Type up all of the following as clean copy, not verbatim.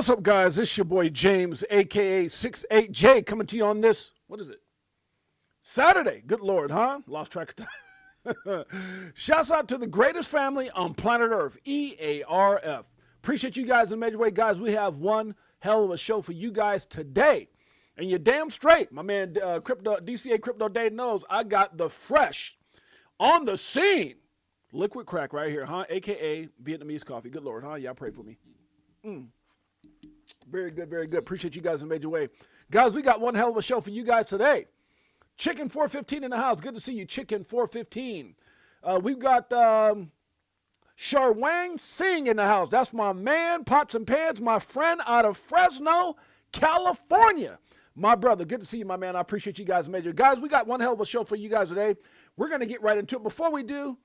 What's up, guys? This is your boy James, aka 68J, coming to you on this, what is it? Saturday. Good Lord, huh? Lost track of time. Shouts out to the greatest family on planet Earth, EARF. Appreciate you guys in a major way. Guys, we have one hell of a show for you guys today. And you're damn straight. My man DCA Crypto Day knows I got the fresh on the scene liquid crack right here, huh? AKA Vietnamese coffee. Good Lord, huh? Y'all pray for me. Very good, very good. Appreciate you guys in a major way. Guys, we got one hell of a show for you guys today. Chicken 415 in the house. Good to see you, Chicken 415. We've got Charwang Singh in the house. That's my man, Pots and Pans, my friend out of Fresno, California. My brother, good to see you, my man. I appreciate you guys major. Guys, we got one hell of a show for you guys today. We're going to get right into it. Before we do,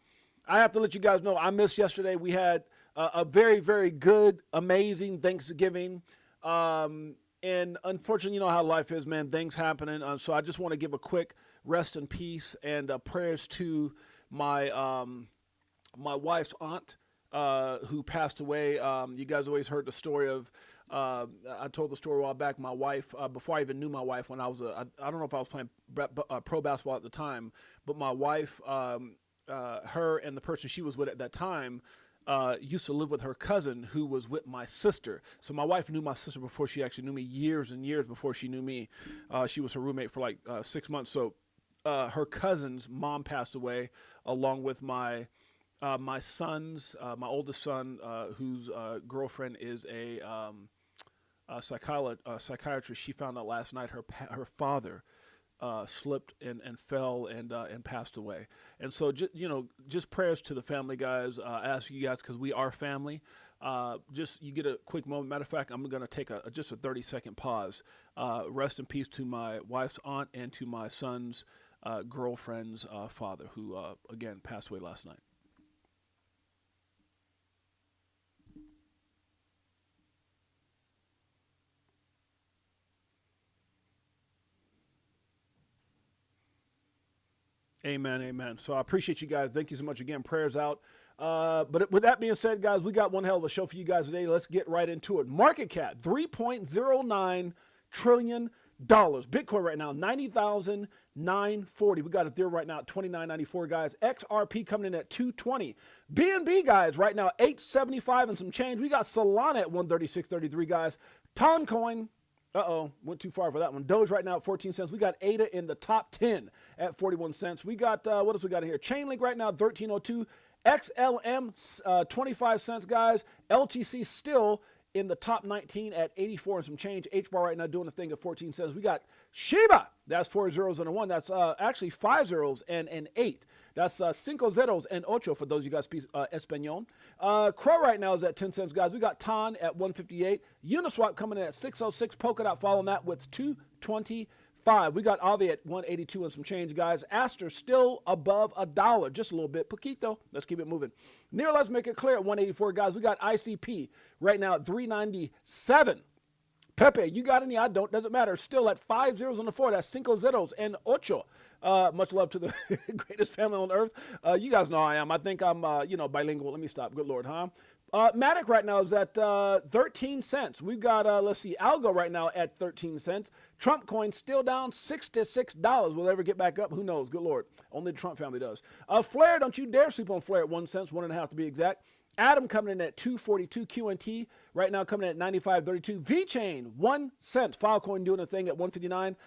I have to let you guys know I missed yesterday. We had a very, very good, amazing Thanksgiving. And unfortunately, you know how life is, man. Things happening. So I just want to give a quick rest in peace and prayers to my my wife's aunt who passed away. You guys always heard the story of. I told the story a while back. My wife, before I even knew my wife, when I was I don't know if I was playing pro basketball at the time, but my wife, her and the person she was with at that time. Used to live with her cousin who was with my sister. So my wife knew my sister before she actually knew me, years and years before she knew me. She was her roommate for like 6 months. So her cousin's mom passed away along with my my son's, my oldest son, whose girlfriend is a psychiatrist. She found out last night her father slipped and fell and passed away. And so, just prayers to the family, guys. I ask you guys, because we are family. You get a quick moment. Matter of fact, I'm going to take just a 30-second pause. Rest in peace to my wife's aunt and to my son's girlfriend's father, who, again, passed away last night. Amen, amen. So I appreciate you guys. Thank you so much again. Prayers out. But with that being said, guys, we got one hell of a show for you guys today. Let's get right into it. Market cap, $3.09 trillion. Bitcoin right now, 90,940. We got Ethereum right now at 29.94, guys. XRP coming in at 220. BNB, guys, right now, 875 and some change. We got Solana at 136.33, guys. Toncoin. Went too far for that one. Doge right now at 14 cents. We got ADA in the top 10 at 41 cents. We got, what else we got here? Chainlink right now, 1302. XLM, 25 cents, guys. LTC still in the top 19 at 84 and some change. HBAR right now doing the thing at 14 cents. We got Shiba. That's 4 zeros and a 1. That's actually 5 zeros and an 8. That's 5 zeros and ocho for those of you guys speak Espanol. Crow right now is at 10 cents, guys. We got TON at 158. Uniswap coming in at 606. Polkadot following that with 225. We got Aave at 182 and some change, guys. Aster still above $1, just a little bit. Poquito. Let's keep it moving. Near, let's make it clear at 184, guys. We got ICP right now at 397. Pepe, you got any? I don't. Doesn't matter. Still at 5 zeros on the 4. That's 5 zeros and ocho. Much love to the greatest family on earth. You guys know I am. I think I'm, bilingual. Let me stop. Good Lord, huh? Matic right now is at 13 cents. We've got, let's see, Algo right now at 13 cents. Trump coin still down $66. Will it ever get back up? Who knows? Good Lord. Only the Trump family does. Flare, don't you dare sleep on Flare at 1 cent, 1.5 to be exact. Atom coming in at 242. QNT right now coming in at 95.32. VChain, 1 cent. Filecoin doing a thing at 159.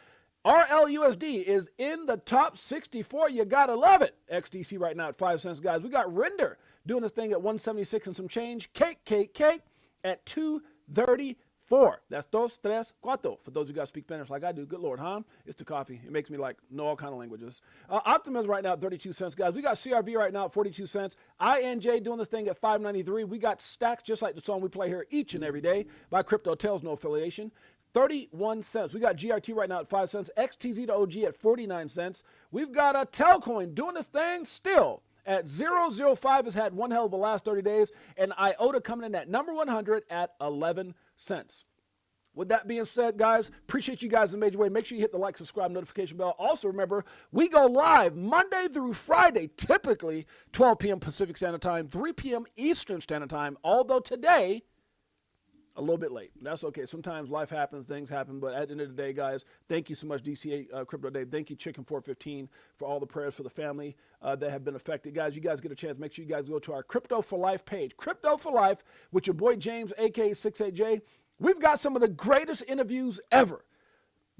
RLUSD is in the top 64. You gotta love it. XDC right now at 5 cents, guys. We got Render doing this thing at 176 and some change. Cake at 234. That's dos, tres, cuatro. For those who guys speak Spanish like I do. Good Lord, huh? It's the coffee. It makes me know all kind of languages. Optimus right now at 32 cents, guys. We got CRV right now at 42 cents. INJ doing this thing at 593. We got Stacks, just like the song we play here each and every day by Crypto Tales, no affiliation. 31 cents. We got GRT right now at 5 cents. XTZ to OG at 49 cents. We've got a Telcoin doing this thing still at 005. Has had one hell of the last 30 days. And IOTA coming in at number 100 at 11 cents. With that being said, guys, appreciate you guys in a major way. Make sure you hit the like, subscribe, notification bell. Also, remember, we go live Monday through Friday, typically 12 p.m. Pacific Standard Time, 3 p.m. Eastern Standard Time. Although today, a little bit late. That's okay. Sometimes life happens, things happen, but at the end of the day, guys, thank you so much, DCA Crypto Day. Thank you, Chicken 415, for all the prayers for the family that have been affected. Guys, you guys get a chance. Make sure you guys go to our Crypto for Life page. Crypto for Life with your boy James, aka 68J. We've got some of the greatest interviews ever.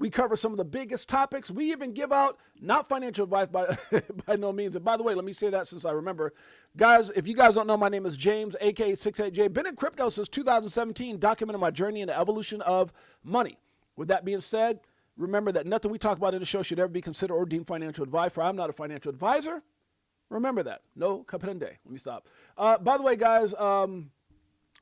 We cover some of the biggest topics. We even give out, not financial advice by, by no means. And by the way, let me say that since I remember. Guys, if you guys don't know, my name is James, aka 68J. Been in crypto since 2017, documenting my journey in the evolution of money. With that being said, remember that nothing we talk about in the show should ever be considered or deemed financial advice, for I'm not a financial advisor. Remember that. No comprende. Let me stop. By the way, guys,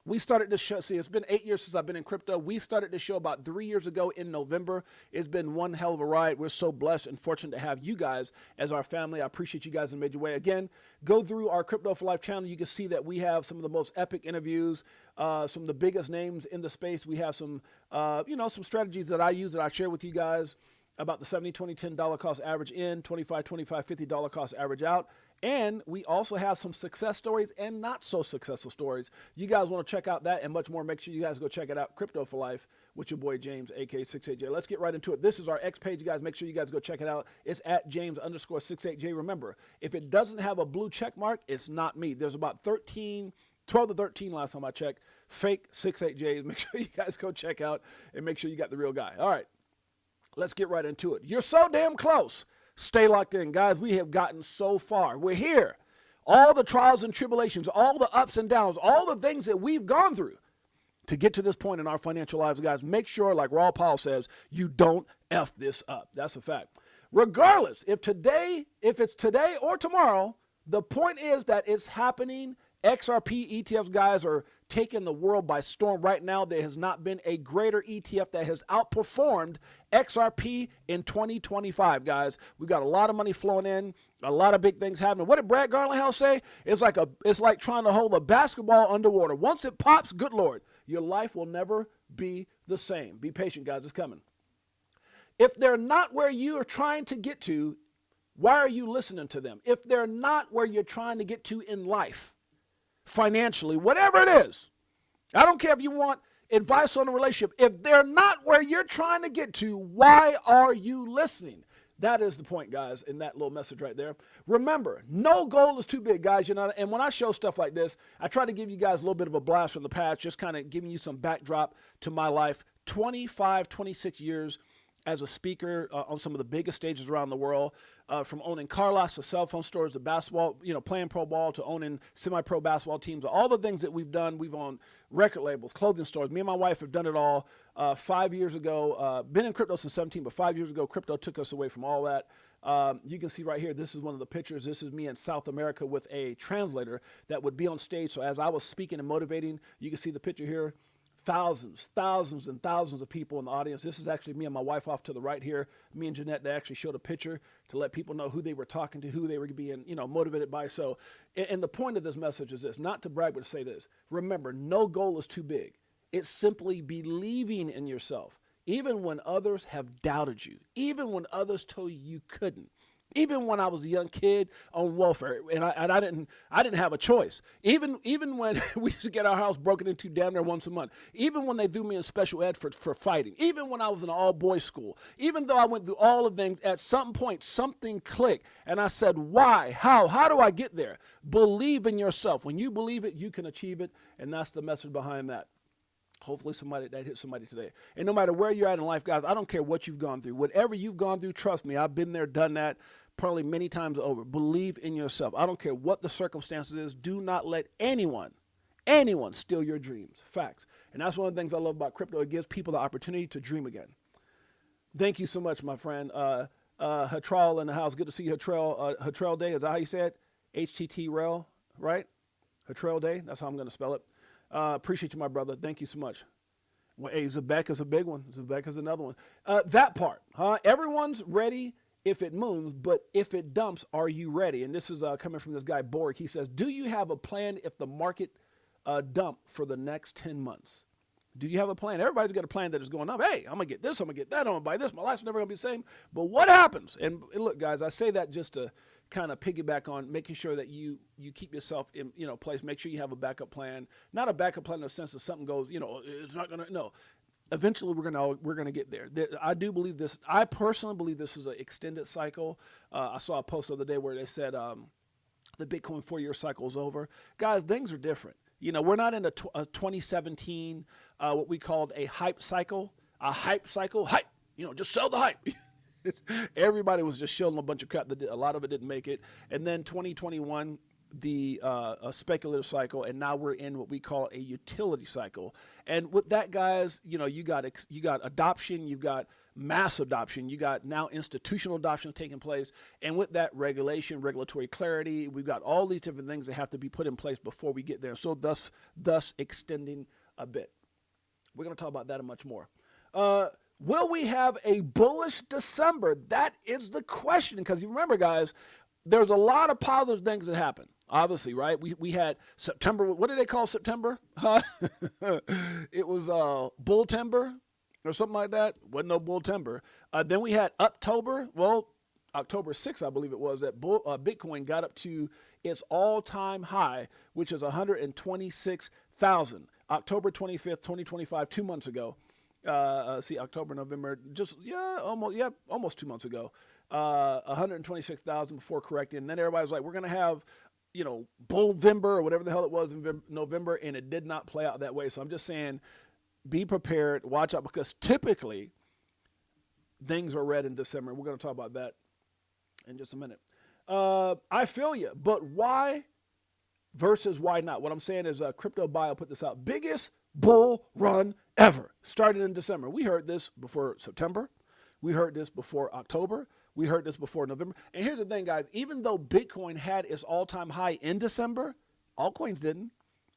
we started this show. See, it's been 8 years since I've been in crypto. We started this show about 3 years ago in November. It's been one hell of a ride. We're so blessed and fortunate to have you guys as our family. I appreciate you guys in a major way. Again, go through our Crypto for Life channel. You can see that we have some of the most epic interviews, some of the biggest names in the space. We have some, some strategies that I use that I share with you guys about the 70, 20, $10 cost average in, 25, 25, $50 cost average out. And we also have some success stories and not so successful stories. You guys want to check out that and much more, make sure you guys go check it out. Crypto for Life with your boy James, aka 68J. Let's get right into it. This is our X page, you guys. Make sure you guys go check it out. It's at James_68J. Remember, if it doesn't have a blue check mark, it's not me. There's about 12 to 13 last time I checked, fake 68Js. Make sure you guys go check out and make sure you got the real guy. All right, let's get right into it. You're so damn close. Stay locked in. Guys, we have gotten so far. We're here. All the trials and tribulations, all the ups and downs, all the things that we've gone through to get to this point in our financial lives, guys, make sure, like Raw Paul says, you don't F this up. That's a fact. Regardless, if it's today or tomorrow, the point is that it's happening. XRP ETFs, guys, are taking the world by storm right now. There has not been a greater ETF that has outperformed XRP in 2025, guys. We've got a lot of money flowing in, a lot of big things happening. What did Brad Garlinghouse say? It's like trying to hold a basketball underwater. Once it pops, good Lord, your life will never be the same. Be patient, guys. It's coming. If they're not where you are trying to get to, why are you listening to them? If they're not where you're trying to get to in life, financially, whatever it is, I don't care if you want advice on a relationship. If they're not where you're trying to get to, why are you listening? That is the point, guys, in that little message right there. Remember, no goal is too big, guys. And when I show stuff like this, I try to give you guys a little bit of a blast from the past, just kind of giving you some backdrop to my life. 25, 26 years as a speaker on some of the biggest stages around the world, from owning car lots to cell phone stores to basketball, playing pro ball to owning semi-pro basketball teams. All the things that we've done, we've owned record labels, clothing stores. Me and my wife have done it all. 5 years ago, been in crypto since 17, but 5 years ago, crypto took us away from all that. You can see right here, this is one of the pictures. This is me in South America with a translator that would be on stage. So as I was speaking and motivating, you can see the picture here. Thousands and thousands of people in the audience. This is actually me and my wife off to the right here. Me and Jeanette, they actually showed a picture to let people know who they were talking to, who they were being, motivated by. So, and the point of this message is this, not to brag, but to say this. Remember, no goal is too big. It's simply believing in yourself, even when others have doubted you, even when others told you couldn't. Even when I was a young kid on welfare, and I didn't have a choice. Even when we used to get our house broken into damn near once a month. Even when they threw me in special ed for fighting. Even when I was in an all-boys school. Even though I went through all the things, at some point something clicked, and I said, "Why? How do I get there?" Believe in yourself. When you believe it, you can achieve it, and that's the message behind that. Hopefully that hit somebody today. And no matter where you're at in life, guys, I don't care what you've gone through. Whatever you've gone through, trust me, I've been there, done that, probably many times over. Believe in yourself. I don't care what the circumstances is. Do not let anyone steal your dreams. Facts. And that's one of the things I love about crypto. It gives people the opportunity to dream again. Thank you so much, my friend. Hatral in the house. Good to see you, Hatral. Hatral Day, is that how you say it? HTT-REL, right? Hatral Day. That's how I'm going to spell it. Appreciate you, my brother. Thank you so much. Well, hey, Zebek is a big one. Zebek is another one. That part, huh? Everyone's ready if it moves, but if it dumps, are you ready? And this is coming from this guy, Borg. He says, do you have a plan if the market dump for the next 10 months? Do you have a plan? Everybody's got a plan that is going up. Hey, I'm going to get this. I'm going to get that. I'm going to buy this. My life's never going to be the same. But what happens? And look, guys, I say that just to kind of piggyback on making sure that you keep yourself in place. Make sure you have a backup plan. Not a backup plan in the sense that something goes, it's not gonna. No, eventually we're gonna get there. I do believe this. I personally believe this is an extended cycle. I saw a post the other day where they said the Bitcoin 4-year cycle is over. Guys, things are different. We're not in a 2017 what we called a hype cycle. A hype cycle. Hype. Just sell the hype. Everybody was just shilling a bunch of crap. A lot of it didn't make it. And then 2021, the a speculative cycle, and now we're in what we call a utility cycle. And with that, guys, you got adoption, you've got mass adoption, you got now institutional adoption taking place, and with that, regulatory clarity. We've got all these different things that have to be put in place before we get there. So thus extending a bit. We're going to talk about that and much more. Will we have a bullish December? That is the question, because you remember, guys, there's a lot of positive things that happen. Obviously, right? We had September. What did they call September? It was Bull Timber or something like that. Wasn't no Bull Timber. Then we had October. Well, October 6th, I believe it was, that Bitcoin got up to its all-time high, which is 126,000. October 25th, 2025, 2 months ago. October, November, almost 2 months ago. 126,000 before correcting. And then everybody's like, we're going to have, Bullvember or whatever the hell it was in November, and it did not play out that way. So I'm just saying, be prepared, watch out, because typically things are red in December. We're going to talk about that in just a minute. I feel you, but why versus why not? What I'm saying is Crypto Bio put this out. Biggest bull run ever. Started in December. We heard this before September. We heard this before October. We heard this before November. And here's the thing, guys. Even though Bitcoin had its all-time high in December, altcoins didn't.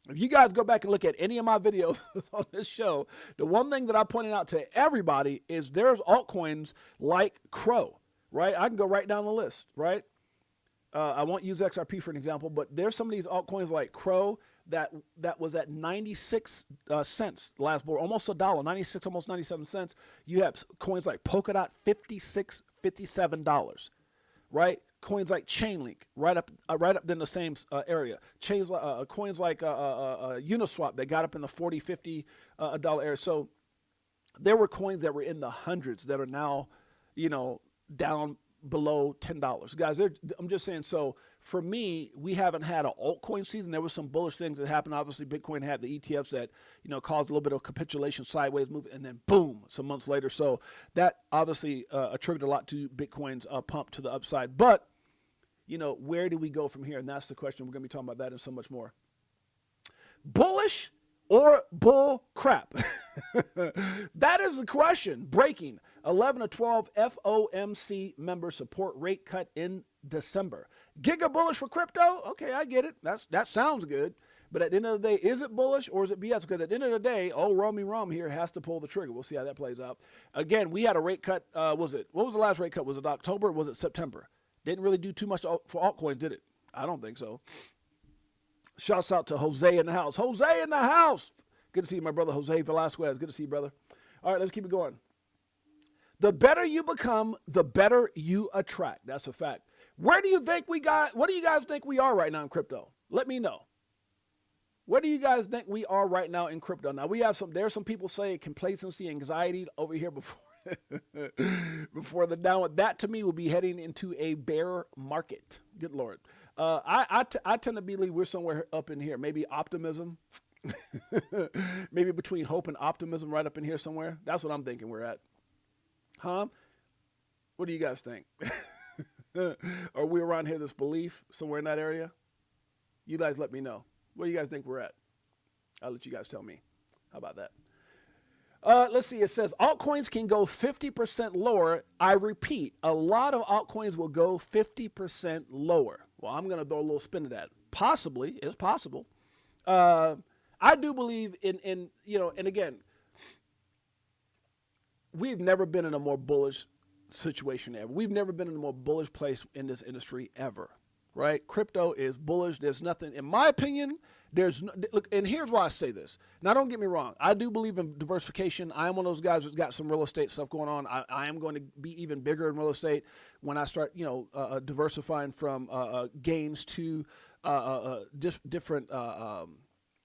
If you guys go back and look at any of my videos on this show, the one thing that I pointed out to everybody is there's altcoins like Crow, right? I can go right down the list, right? I won't use XRP for an example, but there's some of these altcoins like Crow that was at 96 cents last bull, almost $1, 96, almost 97 cents. You have coins like Polkadot, $56, $57, right? Coins like Chainlink, right up in the same area. Coins like Uniswap that got up in the $40, $50 area. So there were coins that were in the hundreds that are now, down below $10. Guys, I'm just saying, so for me, we haven't had an altcoin season. There were some bullish things that happened. Obviously, Bitcoin had the ETFs that, caused a little bit of capitulation, sideways movement, and then boom, some months later. So that obviously attributed a lot to Bitcoin's pump to the upside. But, where do we go from here? And that's the question. We're going to be talking about that and so much more. Bullish or bull crap? That is the question. Breaking 11 to 12 FOMC member support rate cut in December. Giga bullish for crypto? Okay, I get it. That sounds good. But at the end of the day, is it bullish or is it BS? Because at the end of the day, old Romy Rum here has to pull the trigger. We'll see how that plays out. Again, we had a rate cut. What was the last rate cut? Was it October or was it September? Didn't really do too much for altcoins, did it? I don't think so. Shouts out to Jose in the house. Jose in the house. Good to see you, my brother, Jose Velasquez. Good to see you, brother. All right, let's keep it going. The better you become, the better you attract. That's a fact. What do you guys think we are right now in crypto? Let me know. Where do you guys think we are right now in crypto? Now, there's some people say complacency, anxiety over here before the downward. That to me will be heading into a bear market. Good Lord. I tend to believe we're somewhere up in here. Maybe optimism. Maybe between hope and optimism right up in here somewhere. That's what I'm thinking we're at. Huh? What do you guys think? Are we around here, this belief, somewhere in that area? You guys let me know. Where do you guys think we're at? I'll let you guys tell me. How about that? Let's see. It says altcoins can go 50% lower. I repeat, a lot of altcoins will go 50% lower. Well, I'm going to throw a little spin to that. Possibly. It's possible. I do believe in and again, we've never been in a more bullish situation ever. We've never been in a more bullish place in this industry ever. right? Crypto is bullish. There's nothing, in my opinion, look, and here's why I say this. Now, don't get me wrong. I do believe in diversification. I am one of those guys that's got some real estate stuff going on. I am going to be even bigger in real estate when I start, diversifying from gains to different,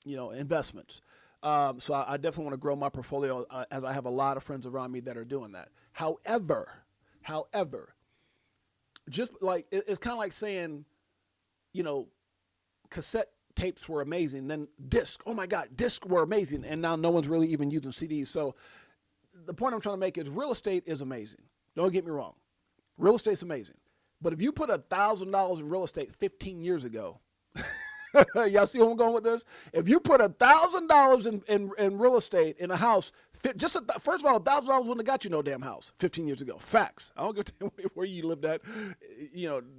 investments. So I definitely want to grow my portfolio as I have a lot of friends around me that are doing that. However, just like it's kind of like saying, cassette tapes were amazing, then disc. Oh my God, discs were amazing, and now no one's really even using CDs. So the point I'm trying to make is real estate is amazing. Don't get me wrong, real estate's amazing. But if you put $1,000 in real estate 15 years ago, y'all see where I'm going with this? If you put $1,000 in real estate in a house, first of all, $1,000 wouldn't have got you no damn house 15 years ago. Facts. I don't give a damn where you lived at.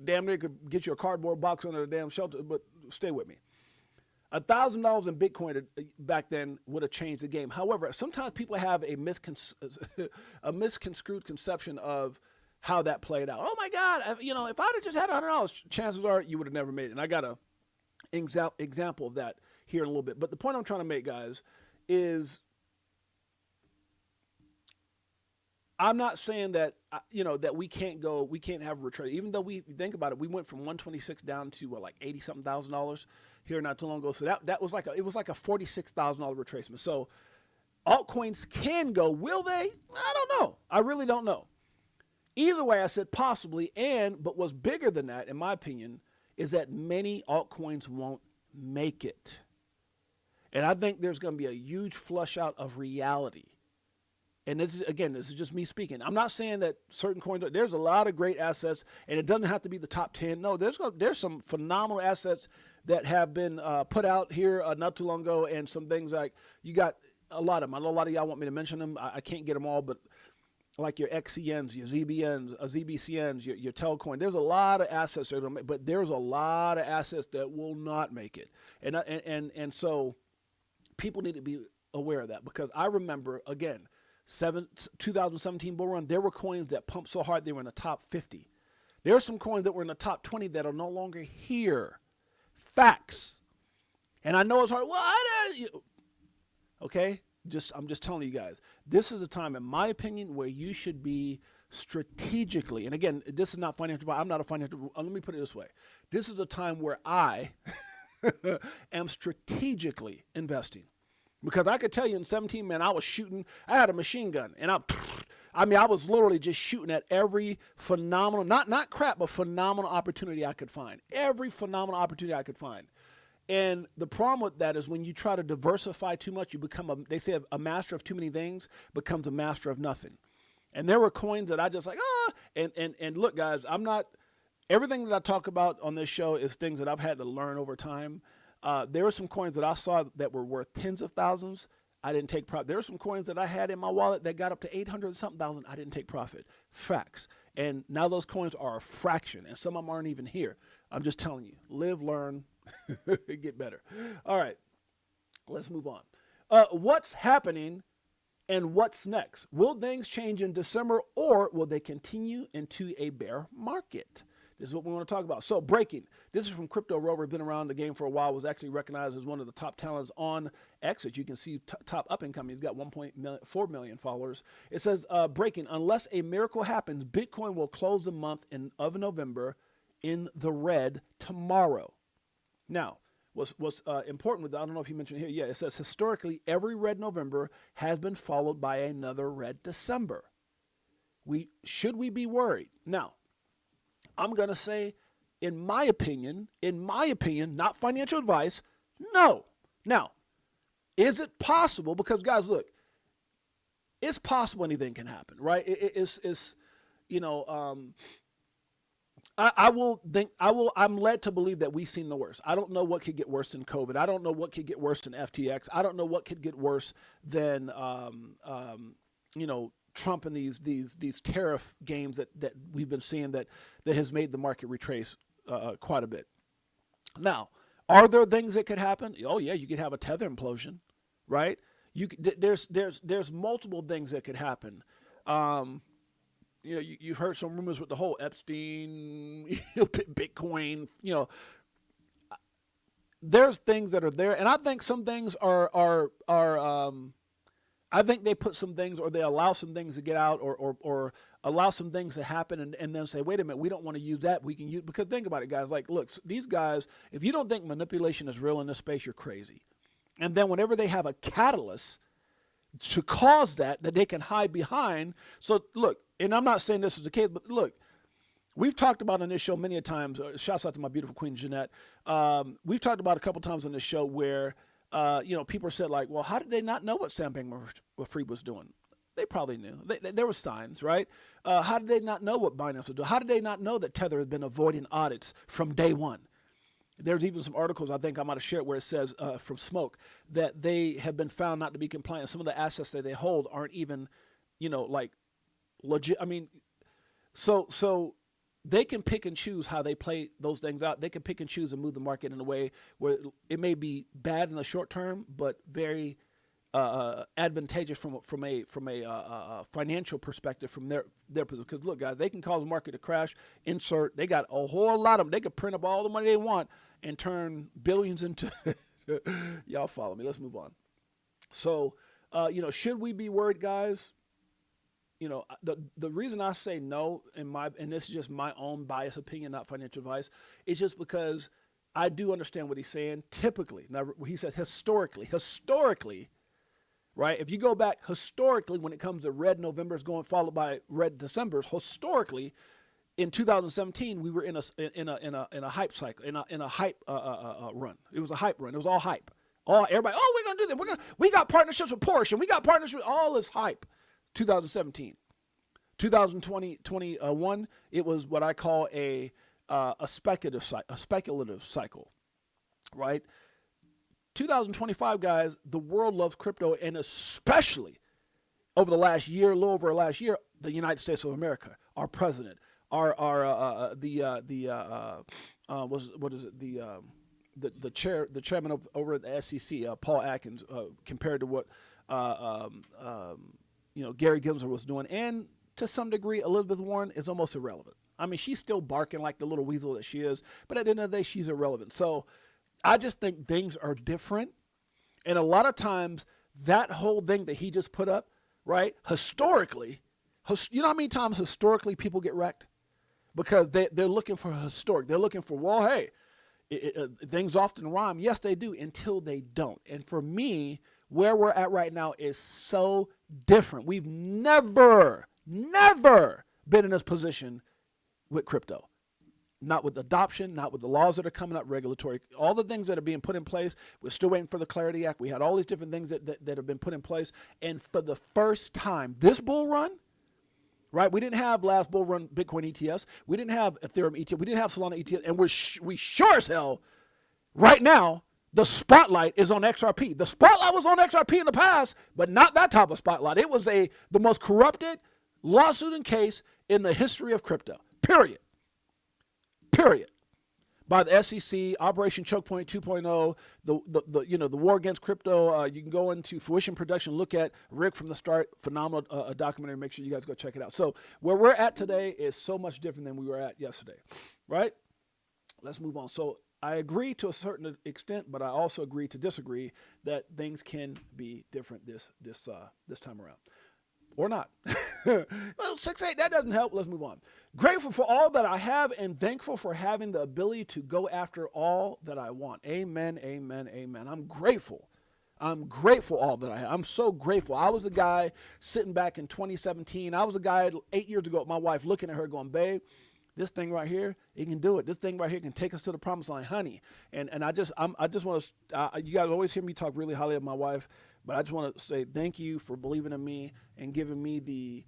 Damn near could get you a cardboard box under the damn shelter, but stay with me. $1,000 in Bitcoin back then would have changed the game. However, sometimes people have a misconstrued conception of how that played out. Oh my God, if I'd have just had $100, chances are you would have never made it. And I got a example of that here in a little bit. But the point I'm trying to make, guys, is I'm not saying that, that we can't have a retrace. Even though we think about it, we went from 126 down to like $80-something thousand here not too long ago. So that was like a $46,000 retracement. So altcoins can go, will they? I don't know. I really don't know. Either way, I said possibly, but what's bigger than that, in my opinion, is that many altcoins won't make it. And I think there's going to be a huge flush out of reality. And this is just me speaking. I'm not saying that certain coins, there's a lot of great assets, and it doesn't have to be the top 10. No, there's some phenomenal assets that have been put out here not too long ago, and some things like, you got a lot of them. I know a lot of y'all want me to mention them. I can't get them all, but like your XCNs, your ZBNs, ZBCNs, your Telcoin. There's a lot of assets that are going to make, but there's a lot of assets that will not make it. And so people need to be aware of that, because I remember, again, 2017 bull run, there were coins that pumped so hard they were in the top 50. There are some coins that were in the top 20 that are no longer here. Facts. And I know it's hard. Well, okay? I'm just telling you guys, this is a time, in my opinion, where you should be strategically, and again, this is not financial, I'm not a financial, let me put it this way. This is a time where I am strategically investing. Because I could tell you in 17, man, I was shooting, I had a machine gun, and I was literally just shooting at every phenomenal, not crap, but phenomenal opportunity I could find. Every phenomenal opportunity I could find. And the problem with that is when you try to diversify too much, you become they say a master of too many things becomes a master of nothing. And there were coins that I just like, and look, guys, everything that I talk about on this show is things that I've had to learn over time. There were some coins that I saw that were worth tens of thousands. I didn't take profit. There were some coins that I had in my wallet that got up to 800-something thousand. I didn't take profit. Facts. And now those coins are a fraction, and some of them aren't even here. I'm just telling you, live, learn, get better. All right, let's move on. What's happening and what's next? Will things change in December, or will they continue into a bear market? This is what we want to talk about. So breaking. This is from Crypto Rover. Been around the game for a while. Was actually recognized as one of the top talents on X. As you can see, top up and coming. He's got 1.4 million followers. It says, breaking. Unless a miracle happens, Bitcoin will close the month of November in the red tomorrow. Now, what's important with that, I don't know if you mentioned here. Yeah, it says historically, every red November has been followed by another red December. Should we be worried? Now, I'm going to say, in my opinion, not financial advice, no. Now, is it possible? Because, guys, look, it's possible anything can happen, right? I'm led to believe that we've seen the worst. I don't know what could get worse than COVID. I don't know what could get worse than FTX. I don't know what could get worse than, Trump and these tariff games that we've been seeing that has made the market retrace quite a bit. Now, are there things that could happen? Oh yeah, you could have a tether implosion, right? There's multiple things that could happen. you know, you've heard some rumors with the whole Epstein, Bitcoin, you know, there's things that are there. And I think some things are I think they put some things, or they allow some things to get out, or allow some things to happen, and then say, wait a minute, we don't want to use that. We can use, because think about it, guys. Like, look, these guys, if you don't think manipulation is real in this space, you're crazy. And then whenever they have a catalyst to cause that they can hide behind. So look, and I'm not saying this is the case, but look, we've talked about on this show many a times. Shouts out to my beautiful queen Jeanette. We've talked about a couple times on this show where you know, people said like, well, how did they not know what Sam Bankman-Fried was doing? They probably knew. There were signs, right? How did they not know what Binance was doing? How did they not know that Tether had been avoiding audits from day one? There's even some articles I think I might have shared where it says from Smoke that they have been found not to be compliant. Some of the assets that they hold aren't even, you know, like legit. I mean, so they can pick and choose how they play those things out. They can pick and choose and move the market in a way where it may be bad in the short term, but very advantageous from a financial perspective from their position. Because look, guys, they can cause the market to crash. They got a whole lot of them. They could print up all the money they want and turn billions into. Y'all follow me. Let's move on. So, you know, should we be worried, guys? You know, the reason I say no, and this is just my own biased opinion, not financial advice, is just because I do understand what he's saying. Typically, now he says historically, right? If you go back historically, when it comes to red Novembers going followed by red Decembers, historically, in 2017 we were in a hype cycle, in a hype run. It was a hype run. It was all hype. Everybody, oh, we're gonna do this. We got partnerships with Porsche, and we got partnerships with all this hype. 2017, 2021, it was what I call a speculative cycle, right? 2025, guys, the world loves crypto, and especially over the last year, a little over the last year, the United States of America, our president, the chairman over at the SEC, Paul Atkins, compared to what you know, Gary Gensler was doing, and to some degree, Elizabeth Warren is almost irrelevant. I mean, she's still barking like the little weasel that she is, but at the end of the day, she's irrelevant. So I just think things are different. And a lot of times, that whole thing that he just put up, right, historically, you know how many times historically people get wrecked? Because they're looking for historic. They're looking for, well, hey, things often rhyme. Yes, they do, until they don't. And for me, where we're at right now is so different. We've never been in this position with crypto. Not with adoption, not with the laws that are coming up, regulatory, all the things that are being put in place. We're still waiting for the Clarity Act. We had all these different things that have been put in place. And for the first time, this bull run, right? We didn't have last bull run Bitcoin ETFs. We didn't have Ethereum ETF. We didn't have Solana ETFs. And we sure as hell, right now, the spotlight is on XRP. The spotlight was on XRP in the past, but not that type of spotlight. It was the most corrupted lawsuit and case in the history of crypto. Period. By the SEC, Operation Choke Point 2.0, the war against crypto. You can go into Fruition Production, look at Rick from the Start, phenomenal documentary. Make sure you guys go check it out. So where we're at today is so much different than we were at yesterday, right? Let's move on. So I agree to a certain extent, but I also agree to disagree that things can be different this time around. Or not. Well, 6-8, that doesn't help. Let's move on. Grateful for all that I have and thankful for having the ability to go after all that I want. Amen, amen, amen. I'm grateful all that I have. I'm so grateful. I was a guy sitting back in 2017. I was a guy 8 years ago with my wife looking at her going, babe, this thing right here, it can do it. This thing right here can take us to the promised line, honey. And I just want to, you guys always hear me talk really highly of my wife, but I just want to say thank you for believing in me and giving me the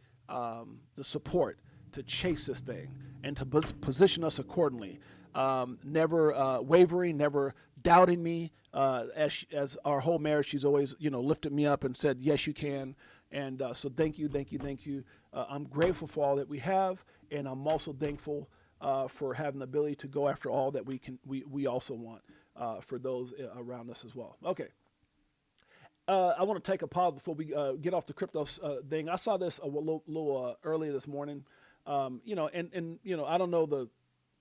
support to chase this thing and to position us accordingly. Never wavering, never doubting me. As our whole marriage, she's always, lifted me up and said, yes, you can. And so thank you. I'm grateful for all that we have, and I'm also thankful for having the ability to go after all that we also want for those around us as well. Okay. I want to take a pause before we get off the crypto thing. I saw this a little earlier this morning. You know, and you know, I don't know the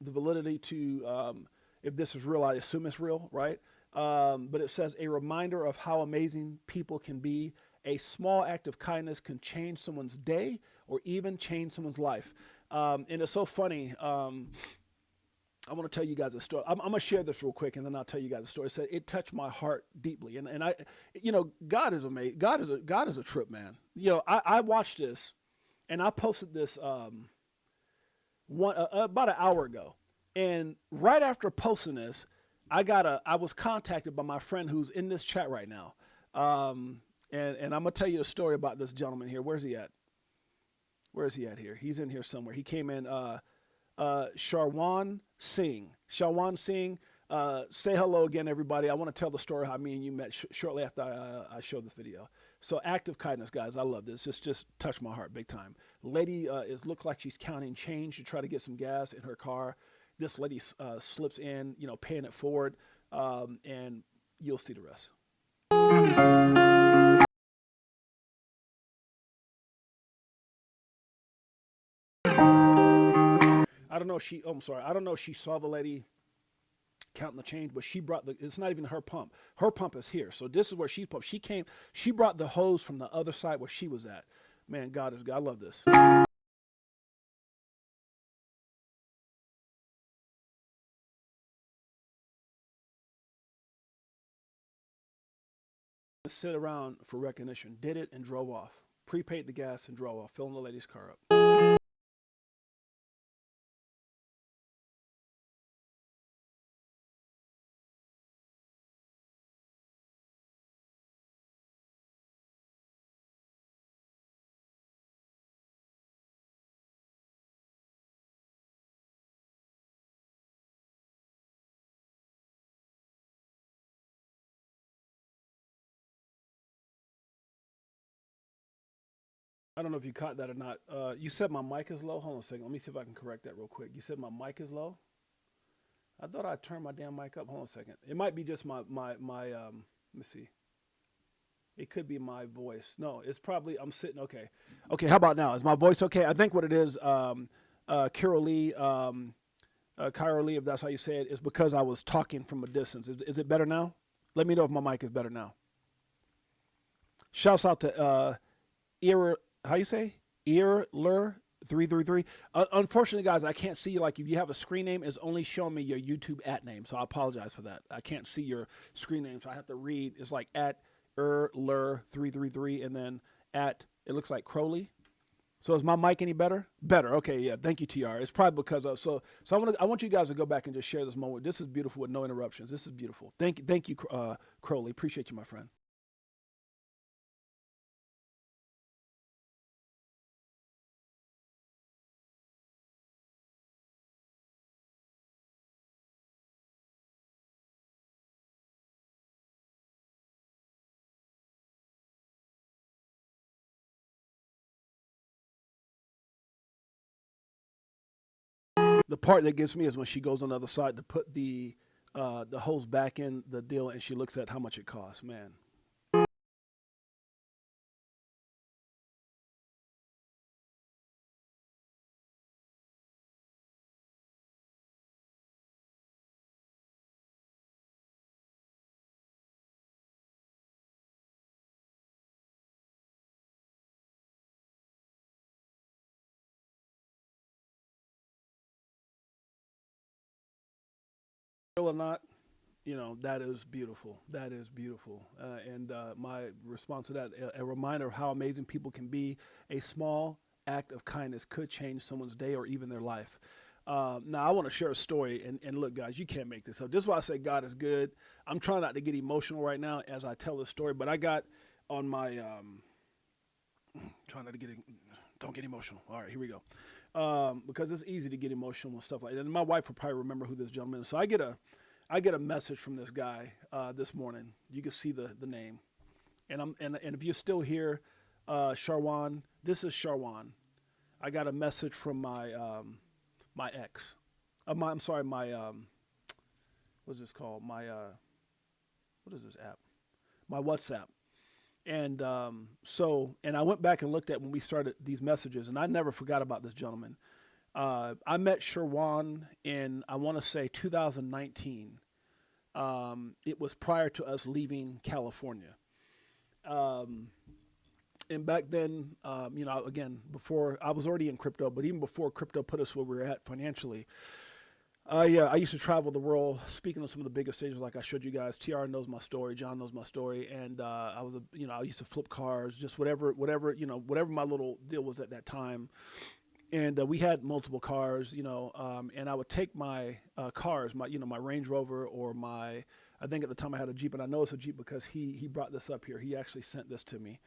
validity to if this is real. I assume it's real, right? But it says a reminder of how amazing people can be. A small act of kindness can change someone's day or even change someone's life. And it's so funny. I want to tell you guys a story. I'm going to share this real quick, and then I'll tell you guys a story. It said it touched my heart deeply, and I, you know, God is amazing. God is a trip, man. You know, I watched this, and I posted this about an hour ago, and right after posting this, I was contacted by my friend who's in this chat right now, and I'm gonna tell you a story about this gentleman here. Where's he at? Where is he at here? He's in here somewhere. He came in. Sharwan Singh. Sharwan Singh, say hello again, everybody. I want to tell the story how me and you met shortly after I showed this video. So act of kindness, guys. I love this. Just touched my heart big time. Lady looks like she's counting change to try to get some gas in her car. This lady slips in, you know, paying it forward, and you'll see the rest. I don't know if she, oh, I'm sorry. I don't know if she saw the lady counting the change, but she brought it's not even her pump. Her pump is here. So this is where she pumped. She brought the hose from the other side where she was at. Man, God is good. I love this. Sit around for recognition. Did it and drove off. Prepaid the gas and drove off, filling the lady's car up. I don't know if you caught that or not. You said my mic is low. Hold on a second. Let me see if I can correct that real quick. You said my mic is low. I thought I turned my damn mic up. Hold on a second. It might be just my let me see. It could be my voice. No, it's probably I'm sitting. Okay. Okay. How about now? Is my voice okay? I think what it is, Carol Lee, Carol Lee, if that's how you say it, is because I was talking from a distance. Is it better now? Let me know if my mic is better now. Shouts out to how you say? Earler333. Unfortunately, guys, I can't see, like, if you have a screen name, it's only showing me your YouTube @ name. So I apologize for that. I can't see your screen name, so I have to read. It's like @Earler333 and then it looks like Crowley. So is my mic any better? Better. Okay, yeah. Thank you, TR. It's probably because of so I want you guys to go back and just share this moment. This is beautiful with no interruptions. This is beautiful. Thank you, Crowley. Appreciate you, my friend. The part that gets me is when she goes on the other side to put the hose back in the deal, and she looks at how much it costs. Man. Real or not, you know, that is beautiful. That is beautiful. And my response to that, a reminder of how amazing people can be. A small act of kindness could change someone's day or even their life. Now, I want to share a story. And look, guys, you can't make this up. This is why I say God is good. I'm trying not to get emotional right now as I tell this story. But I got on my, trying not to get, don't get emotional. All right, here we go. Because it's easy to get emotional and stuff like that. And my wife will probably remember who this gentleman is. So I get a message from this guy this morning. You can see the name, and if you're still here, Sharwan, this is Sharwan. I got a message from my my ex. I'm sorry, my what's this called? My what is this app? My WhatsApp. And and I went back and looked at when we started these messages, and I never forgot about this gentleman. I met Sherwan in, I want to say, 2019. It was prior to us leaving California. Um, and back then, again, before I was already in crypto, but even before crypto put us where we were at financially, I used to travel the world, speaking on some of the biggest stages, like I showed you guys. TR knows my story, John knows my story, and I used to flip cars, just whatever, whatever my little deal was at that time. And we had multiple cars, and I would take my cars, my Range Rover or I think at the time I had a Jeep, and I know it's a Jeep because he brought this up here. He actually sent this to me.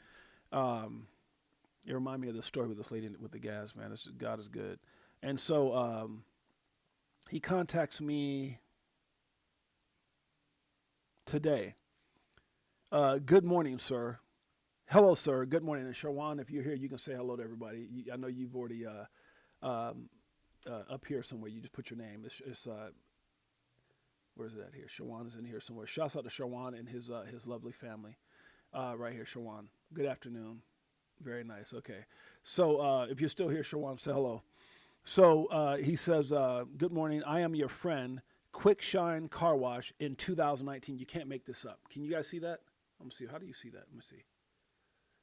It reminded me of the story with this lady with the gas, man. God is good. And so he contacts me today. Good morning, sir. Hello, sir. Good morning. And Sherwan, if you're here, you can say hello to everybody. I know you've already up here somewhere. You just put your name. It's where's it at here? Sherwan is in here somewhere. Shouts out to Sherwan and his lovely family. Right here, Sherwan. Good afternoon. Very nice. Okay. So if you're still here, Sherwan, say hello. So he says, good morning. I am your friend. Quick Shine Car Wash in 2019. You can't make this up. Can you guys see that? Let me see. How do you see that? Let me see.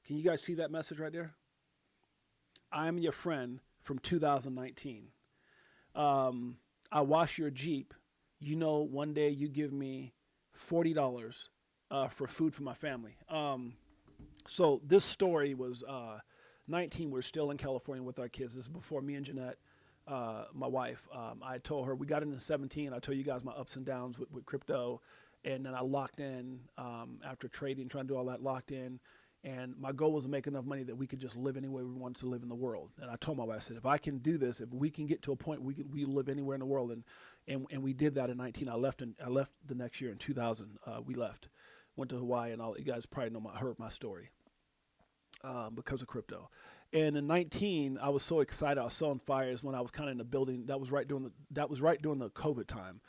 Can you guys see that message right there? I'm your friend from 2019. I wash your Jeep. One day you give me $40 for food for my family. So this story was 19. We're still in California with our kids. This is before me and Jeanette, my wife. I told her, we got into 17. I told you guys my ups and downs with crypto. And then I locked in after trading, trying to do all that, locked in. And my goal was to make enough money that we could just live any way we wanted to live in the world. And I told my wife, I said, if I can do this, if we can get to a point we live anywhere in the world, and we did that in 19. I left the next year in 2000. We left, went to Hawaii, and all you guys probably heard my story because of crypto. And in 19, I was so excited. I was so on fire. Is when I was kind of in the building. That was right during the COVID time.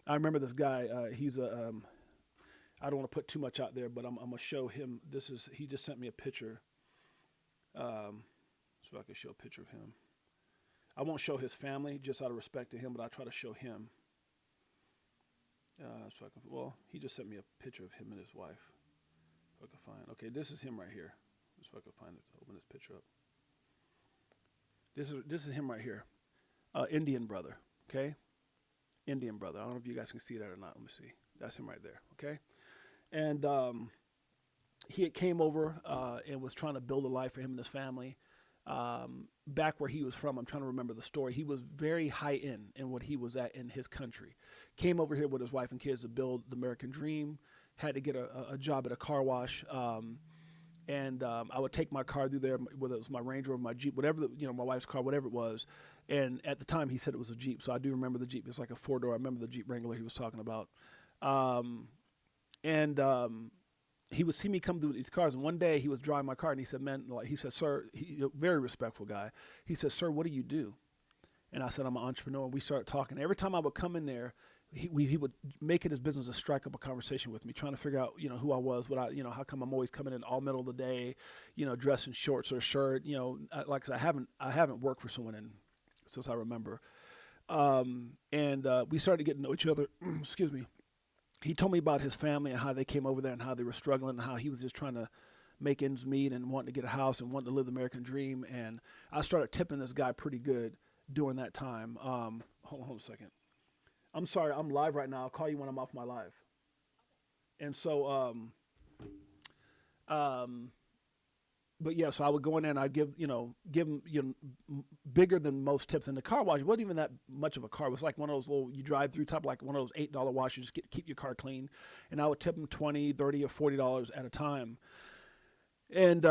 I remember this guy. He's a I don't want to put too much out there, but I'm gonna show him. He just sent me a picture. So I can show a picture of him. I won't show his family just out of respect to him, but I'll try to show him. He just sent me a picture of him and his wife. If I can find. Okay, this is him right here. If I can find it, open this picture up. This is him right here, Indian brother. Okay, Indian brother. I don't know if you guys can see that or not. Let me see. That's him right there. Okay. And he had came over and was trying to build a life for him and his family. Back where he was from, I'm trying to remember the story. He was very high end in what he was at in his country. Came over here with his wife and kids to build the American dream. Had to get a job at a car wash. And I would take my car through there, whether it was my Range Rover, my Jeep, whatever, my wife's car, whatever it was. And at the time, he said it was a Jeep. So I do remember the Jeep. It's like a 4-door. I remember the Jeep Wrangler he was talking about. And he would see me come through these cars. And one day he was driving my car and he said, sir, very respectful guy. He said, sir, what do you do? And I said, I'm an entrepreneur. And we started talking. Every time I would come in there, he would make it his business to strike up a conversation with me, trying to figure out, who I was, how come I'm always coming in all middle of the day, dressed in shorts or a shirt, like I said, I haven't worked for someone since I remember. And we started getting to know each other. Excuse me. He told me about his family and how they came over there and how they were struggling and how he was just trying to make ends meet and wanting to get a house and wanting to live the American dream. And I started tipping this guy pretty good during that time. Hold on a second. I'm sorry, I'm live right now. I'll call you when I'm off my live. And so, but yeah, so I would go in there and I'd give him, bigger than most tips. And the car wash, it wasn't even that much of a car. It was like one of those little, you drive through type, like one of those $8 washes, keep your car clean. And I would tip him $20, $30, or $40 at a time. And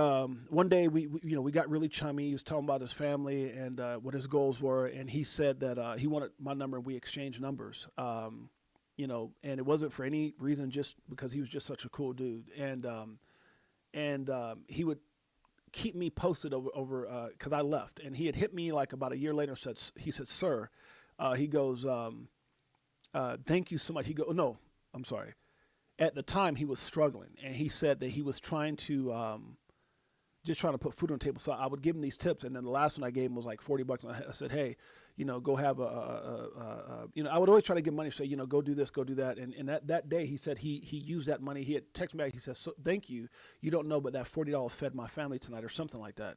one day we got really chummy. He was telling about his family and what his goals were. And he said that he wanted my number and we exchanged numbers. And it wasn't for any reason, just because he was just such a cool dude. And he would keep me posted over because I left, and he had hit me like about a year later. He said, sir, he goes, thank you so much. He goes, no, I'm sorry. At the time he was struggling, and he said that he was trying to just trying to put food on the table. So I would give him these tips, and then the last one I gave him was like $40. And I said, hey, go have I would always try to get money, say, go do this, go do that. And that day he said he used that money. He had texted me back. He said, so, thank you. You don't know, but that $40 fed my family tonight or something like that.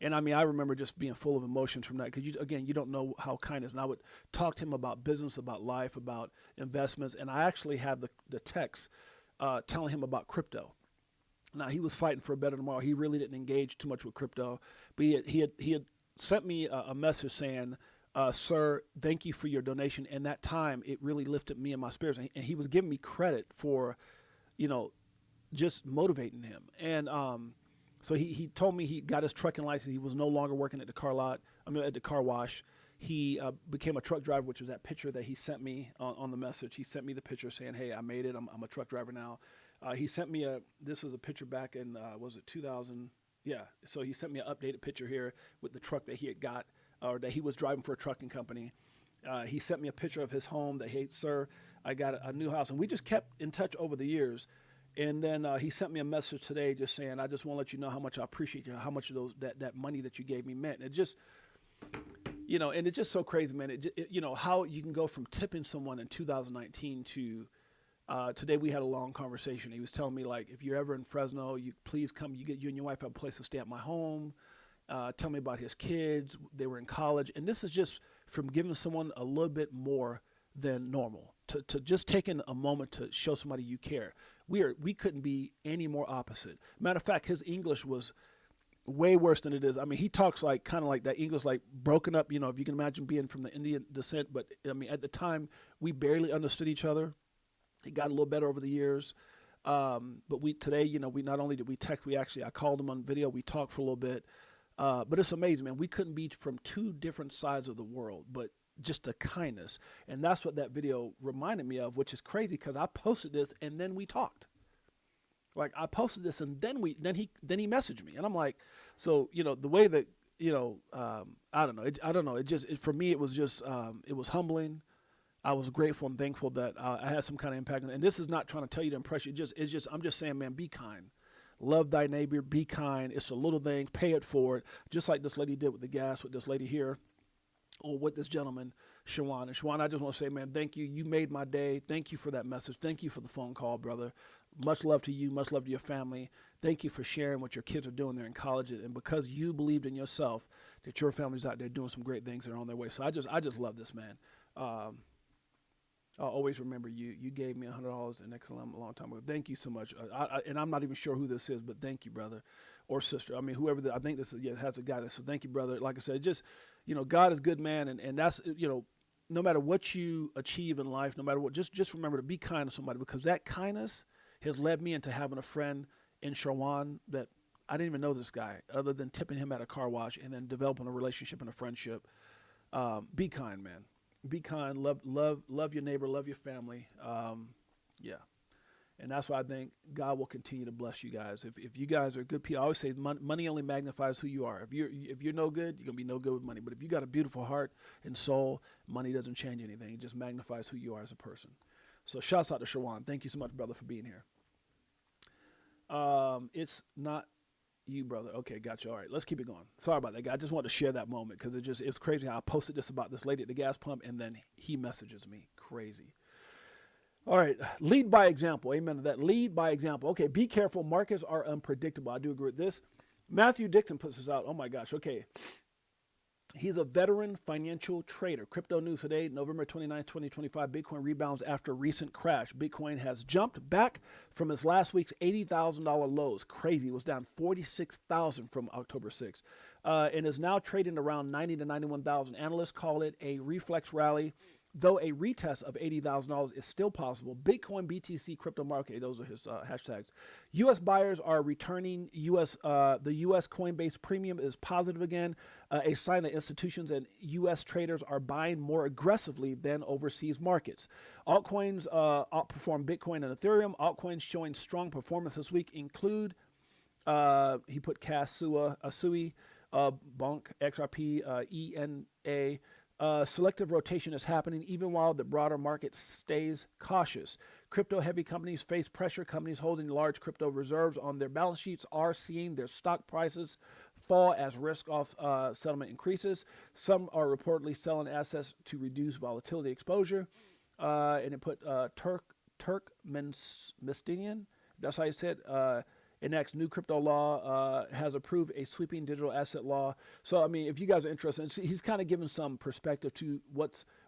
And I mean, I remember just being full of emotions from that because, you don't know how kind is. And I would talk to him about business, about life, about investments. And I actually have the text telling him about crypto. Now, he was fighting for a better tomorrow. He really didn't engage too much with crypto. But he had sent me a message saying, sir, thank you for your donation. And that time, it really lifted me and my spirits. And he was giving me credit for, just motivating him. And so he told me he got his trucking license. He was no longer working at the at the car wash. He became a truck driver, which was that picture that he sent me on the message. He sent me the picture saying, hey, I made it. I'm a truck driver now. He sent me this was a picture back in, was it 2000? Yeah. So he sent me an updated picture here with the truck that he had got, or that he was driving for a trucking company. He sent me a picture of his home that, hey, sir, I got a new house. And we just kept in touch over the years. And then he sent me a message today just saying, I just want to let you know how much I appreciate you, how much of that money that you gave me meant. It just, and it's just so crazy, man. How you can go from tipping someone in 2019 to today. We had a long conversation. He was telling me, like, if you're ever in Fresno, you please come. You and your wife have a place to stay at my home. Tell me about his kids. They were in college. And this is just from giving someone a little bit more than normal, to just taking a moment to show somebody you care. We couldn't be any more opposite. Matter of fact, his English was way worse than it is. I mean, he talks like kind of like that English, like broken up, if you can imagine being from the Indian descent. But I mean, at the time, we barely understood each other. It got a little better over the years. But today, we not only did we text, I called him on video. We talked for a little bit. But it's amazing, man. We couldn't be from two different sides of the world, but just the kindness. And that's what that video reminded me of, which is crazy because I posted this and then we talked. Like, I posted this and then he messaged me, and I'm like, so, the way that, I don't know. For me, it was just, it was humbling. I was grateful and thankful that I had some kind of impact. And this is not trying to tell you to impress you. I'm just saying, man, be kind. Love thy neighbor, be kind. It's a little thing, pay it forward. Just like this lady did with the gas, with this lady here, or with this gentleman, Shawan. And Shawan, I just want to say, man, thank you. You made my day. Thank you for that message. Thank you for the phone call, brother. Much love to you. Much love to your family. Thank you for sharing what your kids are doing there in college. And because you believed in yourself, that your family's out there doing some great things that are on their way. So I just love this, man. I'll always remember you. You gave me $100 in XLM a long time ago. Thank you so much. And I'm not even sure who this is, but thank you, brother or sister. I mean, whoever I think this is, has a guy that. So thank you, brother. Like I said, just, God is good, man. And that's, no matter what you achieve in life, no matter what, just remember to be kind to somebody, because that kindness has led me into having a friend in Shawan that I didn't even know this guy other than tipping him at a car wash, and then developing a relationship and a friendship. Be kind, man. Be kind, love your neighbor, love your family. Yeah. And that's why I think God will continue to bless you guys. If you guys are good people, I always say money only magnifies who you are. If you're no good, you're going to be no good with money. But if you got a beautiful heart and soul, money doesn't change anything. It just magnifies who you are as a person. So shouts out to Shawan. Thank you so much, brother, for being here. It's not you, brother. Okay, gotcha. All right, let's keep it going. Sorry about that, guy. I just wanted to share that moment because it's crazy how I posted this about this lady at the gas pump, and then he messages me. Crazy. All right, lead by example. Amen to that. Lead by example. Okay, be careful. Markets are unpredictable. I do agree with this. Matthew Dixon puts this out. Oh my gosh. Okay. He's a veteran financial trader. Crypto news today, November 29, 2025. Bitcoin rebounds after recent crash. Bitcoin has jumped back from its last week's $80,000 lows. Crazy. It was down 46,000 from October 6th. And is now trading around 90 to 91,000. Analysts call it a reflex rally, though a retest of $80,000 is still possible. Bitcoin, BTC, crypto market, those are his hashtags. U.S. buyers are returning. The U.S. Coinbase premium is positive again, a sign that institutions and U.S. traders are buying more aggressively than overseas markets. Altcoins outperform Bitcoin and Ethereum. Altcoins showing strong performance this week include, he put Cas, Sui, Bonk, XRP, ENA. Selective rotation is happening even while the broader market stays cautious. Crypto-heavy companies face pressure. Companies holding large crypto reserves on their balance sheets are seeing their stock prices fall as risk off settlement increases. Some are reportedly selling assets to reduce volatility exposure. And it put Turkmenistanian, that's how you said, enacts new crypto law, has approved a sweeping digital asset law. So, I mean, if you guys are interested, he's kind of giving some perspective to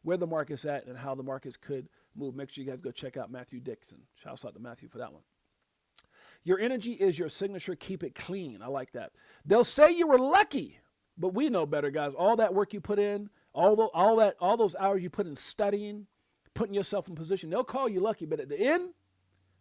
where the market's at and how the markets could move. Make sure you guys go check out Matthew Dixon. Shouts out to Matthew for that one. Your energy is your signature. Keep it clean. I like that. They'll say you were lucky, but we know better, guys. All that work you put in, all those hours you put in studying, putting yourself in position, they'll call you lucky, but at the end,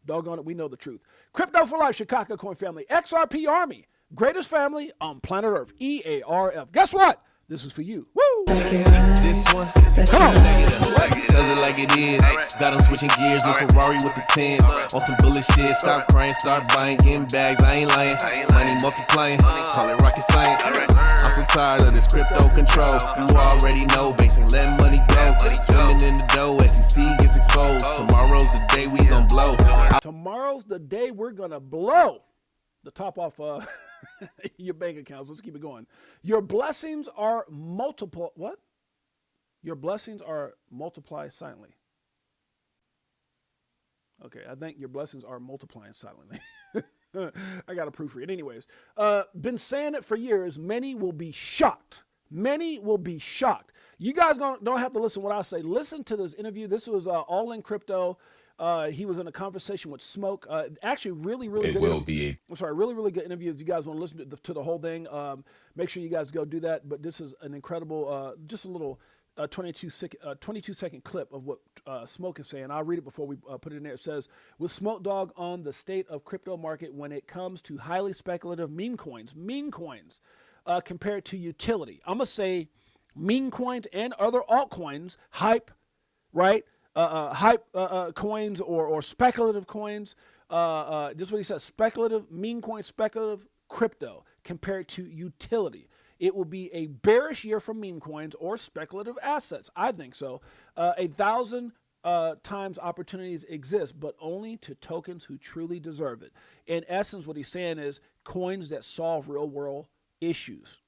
doggone it, we know the truth. Crypto for Life, Chicago Coin Family, XRP Army, greatest family on planet Earth, EARF. Guess what? This is for you. Woo! This one, come on. Does it like it is. Got them switching gears, new Ferrari with the tens. On some bullish shit, stop crying, start buying, getting bags. I ain't lying. Money multiplying, call it rocket science. I'm so tired of this crypto control. You already know, basing let money go. Swimming in the dough, SEC gets exposed. Tomorrow's the day we gon' blow. Tomorrow's the day we're gonna blow the top off your bank accounts. Let's keep it going. Your blessings are multiple. What? Your blessings are multiplied silently. Okay, I think your blessings are multiplying silently. I got to proofread. Anyways, been saying it for years. Many will be shocked. Many will be shocked. You guys don't have to listen to what I say. Listen to this interview. This was All in Crypto. He was in a conversation with Smoke. Actually, really good. Really good interview. If you guys want to listen to the whole thing, make sure you guys go do that. But this is an incredible, just a little 22-second clip of what Smoke is saying. I'll read it before we put it in there. It says, with Smoke Dog on the state of crypto market when it comes to highly speculative meme coins compared to utility. I'm going to say meme coins and other altcoins, hype, right? Coins or speculative coins. This is what he says: speculative meme coin, speculative crypto compared to utility. It will be a bearish year for meme coins or speculative assets. I think so. 1,000 times opportunities exist, but only to tokens who truly deserve it. In essence, what he's saying is coins that solve real world issues.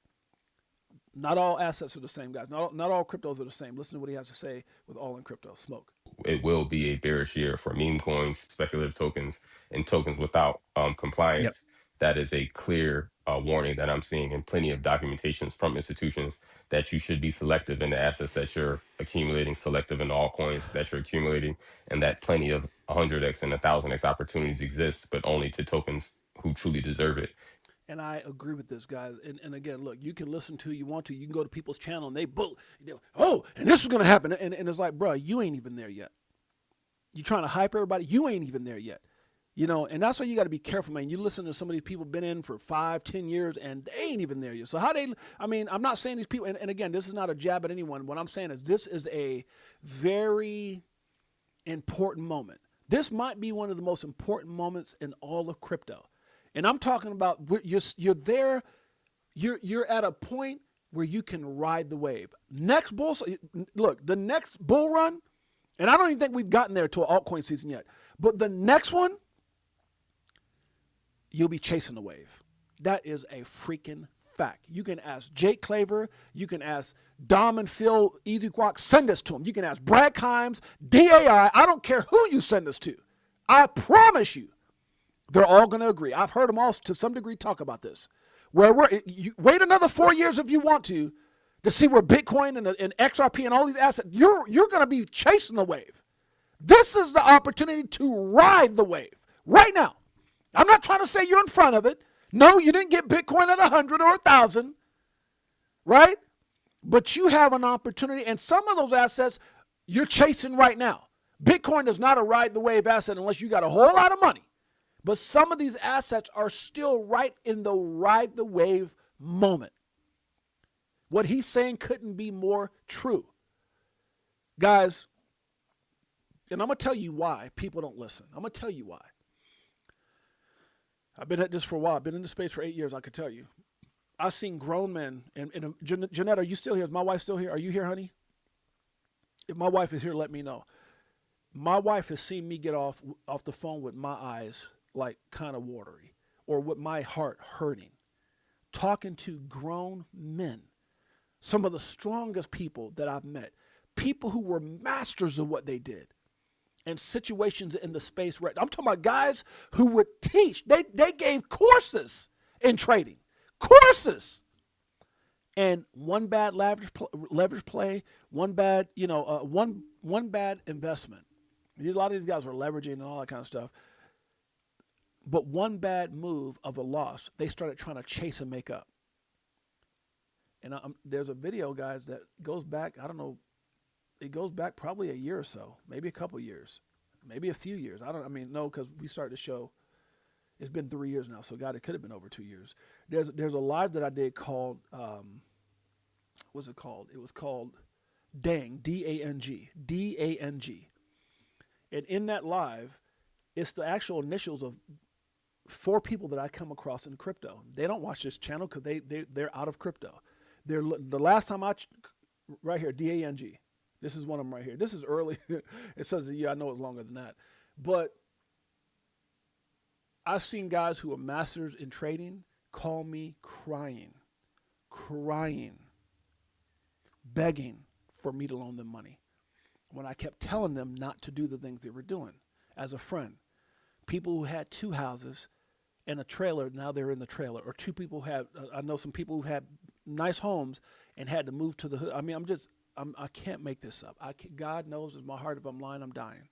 Not all assets are the same, guys. Not all cryptos are the same. Listen to what he has to say with All in Crypto. Smoke. It will be a bearish year for meme coins, speculative tokens, and tokens without compliance. Yep. That is a clear warning that I'm seeing in plenty of documentations from institutions that you should be selective in the assets that you're accumulating, selective in all coins that you're accumulating, and that plenty of 100x and 1,000x opportunities exist, but only to tokens who truly deserve it. And I agree with this, guys. And again, look, you can listen to who you want to. You can go to people's channel and they and this is going to happen. And it's like, bro, you ain't even there yet. You're trying to hype everybody. You ain't even there yet. You know, and that's why you got to be careful, man. You listen to some of these people been in for 5-10 years and they ain't even there yet. So I'm not saying these people, and again, this is not a jab at anyone. What I'm saying is this is a very important moment. This might be one of the most important moments in all of crypto. And I'm talking about you're there, you're at a point where you can ride the wave. The next bull run, and I don't even think we've gotten there to an altcoin season yet, but the next one, you'll be chasing the wave. That is a freaking fact. You can ask Jake Claver, you can ask Dom and Phil Easy Quack, send this to them. You can ask Brad Kimes, DAI, I don't care who you send this to. I promise you. They're all going to agree. I've heard them all to some degree talk about this. You wait another 4 years if you want to see where Bitcoin and XRP and all these assets, you're going to be chasing the wave. This is the opportunity to ride the wave right now. I'm not trying to say you're in front of it. No, you didn't get Bitcoin at 100 or 1,000, right? But you have an opportunity, and some of those assets you're chasing right now. Bitcoin is not a ride the wave asset unless you got a whole lot of money. But some of these assets are still right in the ride the wave moment. What he's saying couldn't be more true. Guys, and I'm going to tell you why people don't listen. I'm going to tell you why. I've been at this for a while. I've been in the space for 8 years, I could tell you. I've seen grown men, and Jeanette, are you still here? Is my wife still here? Are you here, honey? If my wife is here, let me know. My wife has seen me get off the phone with my eyes like kind of watery or with my heart hurting talking to grown men, some of the strongest people that I've met, people who were masters of what they did, and situations in the space. Right, I'm talking about guys who would teach. They gave courses in trading, courses. And one bad leverage play, one bad, one bad investment. A lot of these guys were leveraging and all that kind of stuff. But one bad move of a loss, they started trying to chase and make up. And there's a video, guys, that goes back, I don't know, it goes back probably a year or so, maybe a couple years, maybe a few years. No, because we started the show. It's been 3 years now, so God, it could have been over 2 years. There's a live that I did called, what's it called? It was called Dang, D-A-N-G, D-A-N-G. And in that live, it's the actual initials of 4 people that I come across in crypto. They don't watch this channel because they're out of crypto. The last time right here, D-A-N-G. This is one of them right here. This is early. It says, I know it's longer than that. But I've seen guys who are masters in trading call me crying, begging for me to loan them money when I kept telling them not to do the things they were doing. As a friend, people who had 2 houses and a trailer, now they're in the trailer. Or 2 people I know some people who had nice homes and had to move to the hood. I can't make this up. God knows in my heart, if I'm lying, I'm dying.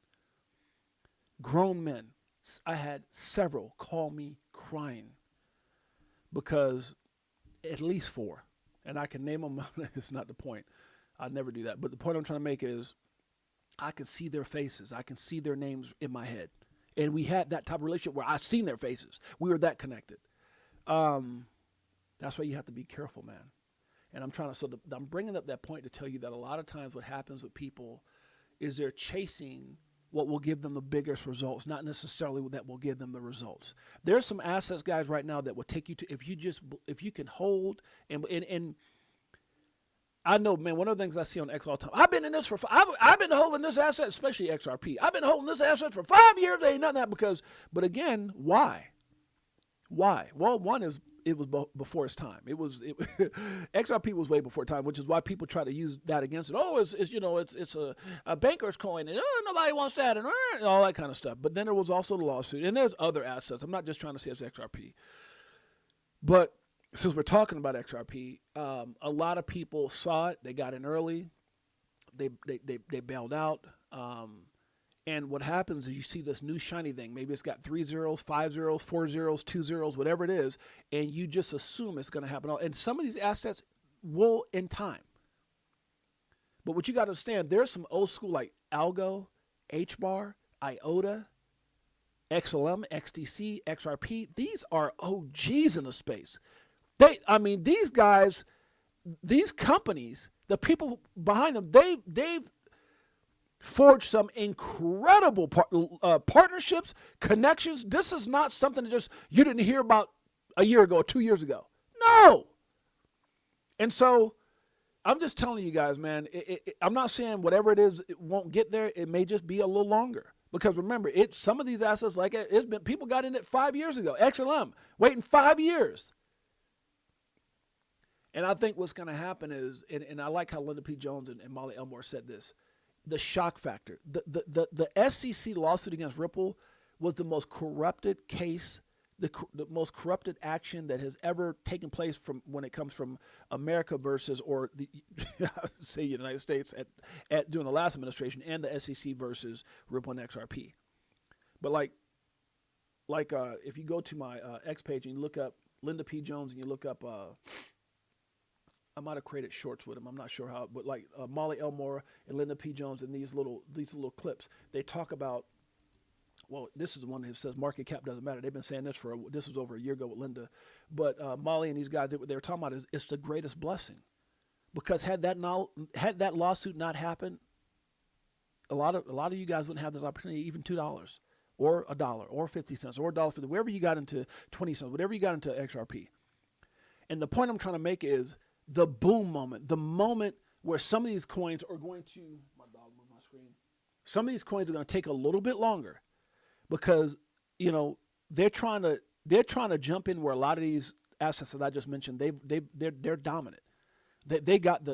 Grown men, I had several call me crying because at least 4, and I can name them. It's not the point. I'd never do that. But the point I'm trying to make is I can see their faces. I can see their names in my head. And we had that type of relationship where I've seen their faces. We were that connected. That's why you have to be careful, man. And I'm bringing up that point to tell you that a lot of times what happens with people is they're chasing what will give them the biggest results, not necessarily that will give them the results. There's some assets, guys, right now that will take you to, if you can hold, and I know, man, one of the things I see on X all the time, I've been holding this asset, especially XRP. I've been holding this asset for 5 years. They ain't nothing that but again, why? Well, one is, it was before its time. XRP was way before time, which is why people try to use that against it. Oh, it's a banker's coin, and nobody wants that, and all that kind of stuff. But then there was also the lawsuit, and there's other assets. I'm not just trying to say it's XRP. But since we're talking about XRP, a lot of people saw it. They got in early. They bailed out. And what happens is you see this new shiny thing. Maybe it's got 3 zeros, 5 zeros, 4 zeros, 2 zeros, whatever it is, and you just assume it's going to happen. And some of these assets will in time. But what you got to understand, there's some old school like Algo, HBAR, IOTA, XLM, XTC, XRP. These are OGs in the space. These guys, these companies, the people behind them, they've forged some incredible partnerships, connections. This is not something that just you didn't hear about a year ago or 2 years ago. No. And so I'm just telling you guys, man, I'm not saying whatever it is, it won't get there. It may just be a little longer. Because remember, some of these assets, like it's been, people got in it 5 years ago. XLM, waiting 5 years. And I think what's going to happen is, and I like how Linda P. Jones and Molly Elmore said this, the shock factor. The SEC lawsuit against Ripple was the most corrupted case, the most corrupted action that has ever taken place from when it comes from America versus, or the say United States at during the last administration, and the SEC versus Ripple and XRP. But like if you go to my X page and you look up Linda P. Jones and you look up I might have created shorts with them. I'm not sure how, but like Molly Elmore and Linda P. Jones and these little clips, they talk about. Well, this is the one that says market cap doesn't matter. They've been saying this this was over a year ago with Linda, but Molly and these guys, they were talking about it's the greatest blessing, because had that lawsuit not happened, a lot of you guys wouldn't have this opportunity, even $2 or $1 or 50 cents or $1.50, wherever you got into 20 cents, whatever you got into XRP. And the point I'm trying to make is the boom moment, the moment where some of these coins are going to, my dog moved my screen. Some of these coins are going to take a little bit longer, because they're trying to jump in where a lot of these assets that I just mentioned, they're dominant. They got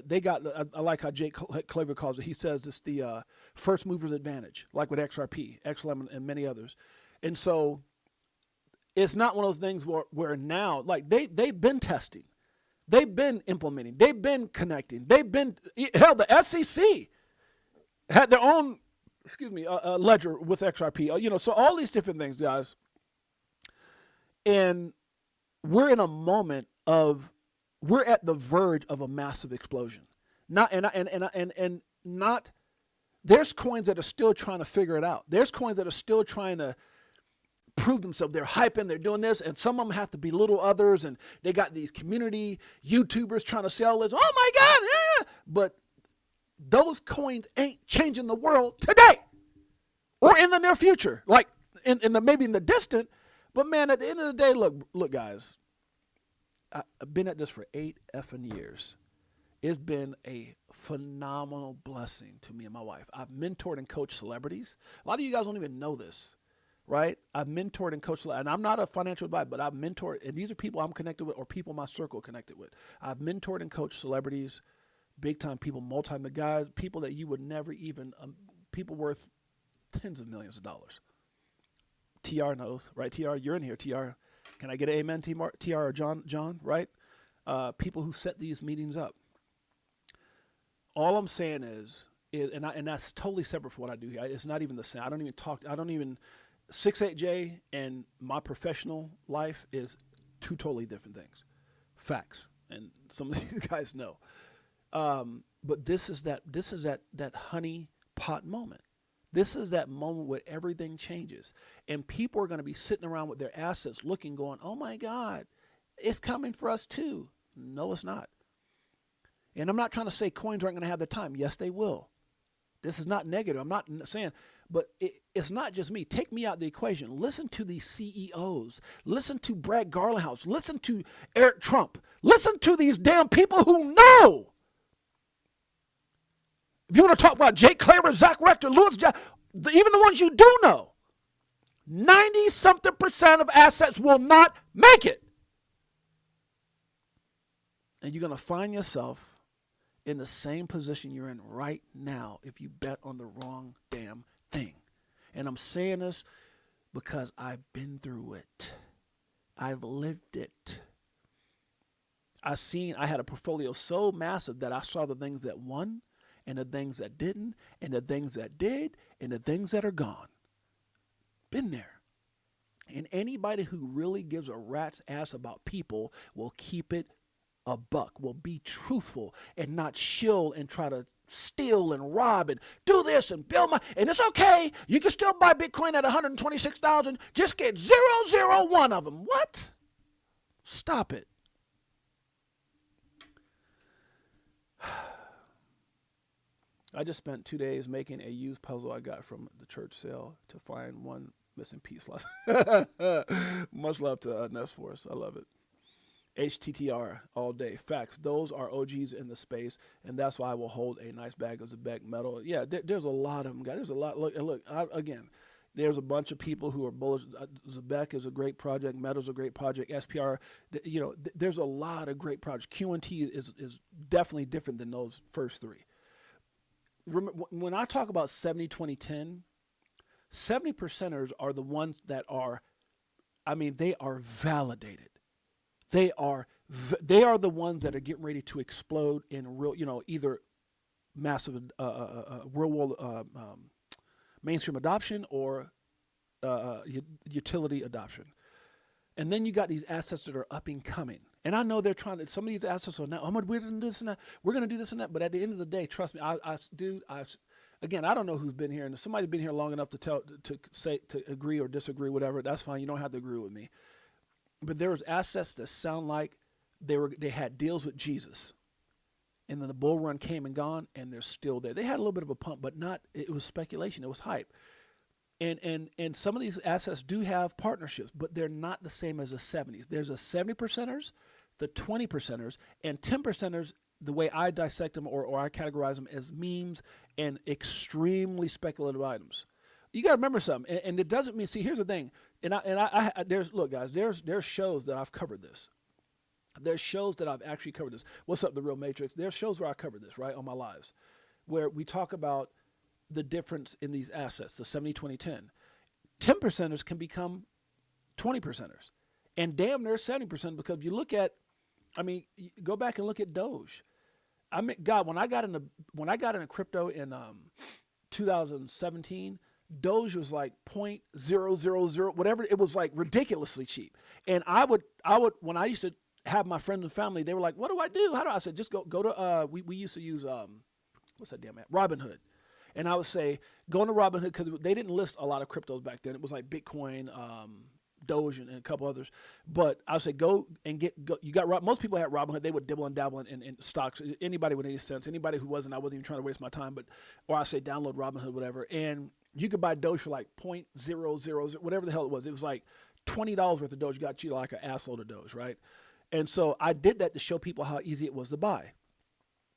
I like how Jake Claver calls it. He says it's the first mover's advantage, like with XRP, XLM, and many others. And so it's not one of those things where now, like they've been testing, they've been implementing, they've been connecting, hell, the SEC had their own, ledger with XRP. So all these different things, guys. And we're in a moment we're at the verge of a massive explosion. There's coins that are still trying to figure it out. There's coins that are still trying to prove themselves. They're hyping, they're doing this, and some of them have to belittle others, and they got these community YouTubers trying to sell this. Oh my God! Yeah. But those coins ain't changing the world today or in the near future, like maybe in the distant. But man, at the end of the day, look, guys. I've been at this for 8 effing years. It's been a phenomenal blessing to me and my wife. I've mentored and coached celebrities. A lot of you guys don't even know this, right? I've mentored and coached, and I'm not a financial advisor, but I've mentored, and these are people I'm connected with or people in my circle connected with. I've mentored and coached celebrities, big time people, guys, people that you would never even, people worth tens of millions of dollars. TR knows, right? TR, you're in here, TR. Can I get an amen, TR or John, right? People who set these meetings up. All I'm saying is and that's totally separate from what I do here. It's not even the same. 6-8J and my professional life is two totally different things. Facts. And some of these guys know. But this is that honey pot moment. This is that moment where everything changes. And people are going to be sitting around with their assets looking, going, oh my God, it's coming for us too. No, it's not. And I'm not trying to say coins aren't going to have their time. Yes, they will. This is not negative. I'm not saying, but it's not just me. Take me out of the equation. Listen to these CEOs. Listen to Brad Garlinghouse. Listen to Eric Trump. Listen to these damn people who know. If you want to talk about Jake Claver, Zach Rector, Lewis, even the ones you do know, 90-something% of assets will not make it. And you're going to find yourself in the same position you're in right now if you bet on the wrong damn thing. And I'm saying this because I've been through it. I've lived it. I had a portfolio so massive that I saw the things that won, and the things that didn't, and the things that did, and the things that are gone. Been there. And anybody who really gives a rat's ass about people will keep it a buck, will be truthful and not shill and try to steal and rob and do this and build and it's okay. You can still buy Bitcoin at 126,000. Just get 001 of them. What? Stop it. I just spent 2 days making a used puzzle I got from the church sale to find one missing piece. Much love to Nest Force. I love it. HTTR all day. Facts. Those are OGs in the space, and that's why I will hold a nice bag of Zebek metal. Yeah, there's a lot of them, guys. There's a lot. Look, again, there's a bunch of people who are bullish. Zebek is a great project. Metal's a great project. SPR, there's a lot of great projects. QNT is definitely different than those first three. When I talk about 70-20-10, 70%ers are the ones that are, they are validated. They are the ones that are getting ready to explode in real, either massive real world mainstream adoption or utility adoption. And then you got these assets that are up and coming. And I know they're trying to, some of these assets are now, we're going to do this and that. We're going to do this and that. But at the end of the day, trust me, again, I don't know who's been here. And if somebody's been here long enough to agree or disagree, whatever, that's fine. You don't have to agree with me. But there was assets that sound like they had deals with Jesus. And then the bull run came and gone, and they're still there. They had a little bit of a pump, but it was speculation. It was hype. And some of these assets do have partnerships, but they're not the same as the 70s. There's a 70%ers, the 20%ers, and 10%ers, the way I dissect them or I categorize them as memes and extremely speculative items. You got to remember something, and it doesn't mean, see, here's the thing. Look, guys, there's shows that I've covered this. There's shows that I've actually covered this. What's up, The Real Matrix? There's shows where I covered this, right, on my lives, where we talk about the difference in these assets, the 70, 20, 10. 10%ers can become 20%ers and damn near 70%, because if you look at, I mean, go back and look at Doge. I mean, God, when I got into crypto in 2017, Doge was like 0.000 whatever. It was like ridiculously cheap. And I would when I used to have my friends and family, they were like, "What do I do? How do I?" said, "Just go to we used to use what's that damn app? Robinhood." And I would say, go into Robinhood, because they didn't list a lot of cryptos back then. It was like Bitcoin, Doge, and a couple others. But I would say, go. You got most people had Robinhood. They would dibble and dabble in stocks. Anybody with any sense, anybody who wasn't, I wasn't even trying to waste my time. Or I say, download Robinhood, whatever. And you could buy Doge for like 0.000, whatever the hell it was. It was like $20 worth of Doge. You got cheated like an assload of Doge, right? And so I did that to show people how easy it was to buy.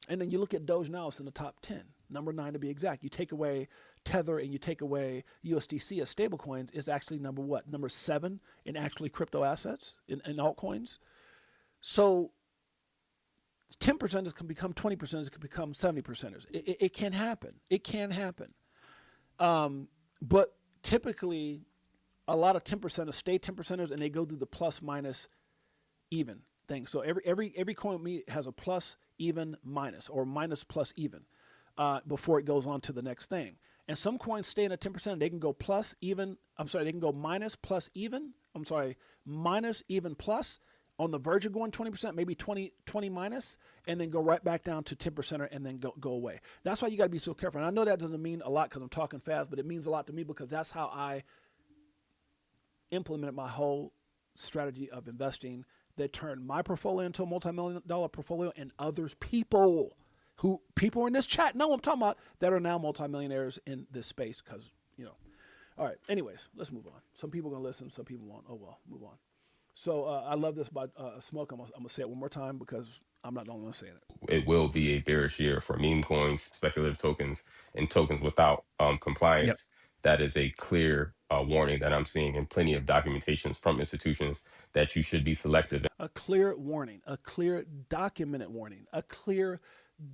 And then you look at Doge now, it's in the top 10, number 9 to be exact. You take away Tether and you take away USDC as stablecoins, it's actually number what? Number 7 in actually crypto assets, in altcoins. So 10%ers can become 20%ers, can become 70%ers. It can happen. It can happen. But typically, a lot of 10%ers stay 10%ers and they go through the plus minus even thing. So every coin with me has a plus, even, minus, or minus, plus, even, before it goes on to the next thing. And some coins stay in a 10%. They can go plus, even. They can go minus, plus, even. Minus, even, plus. On the verge of going 20%, maybe 20 minus, and then go right back down to 10% and then go away. That's why you got to be so careful. And I know that doesn't mean a lot because I'm talking fast, but it means a lot to me because that's how I implemented my whole strategy of investing that turned my portfolio into a multi-million-dollar portfolio, and others, people in this chat know what I'm talking about, that are now multimillionaires in this space because, All right, anyways, let's move on. Some people are going to listen, some people won't. Oh, well, move on. So I love this about Smoke. I'm going to say it one more time because I'm not the only one saying it. It will be a bearish year for meme coins, speculative tokens, and tokens without compliance. That is a clear warning that I'm seeing in plenty of documentations from institutions that you should be selective. A clear warning, a clear documented warning, a clear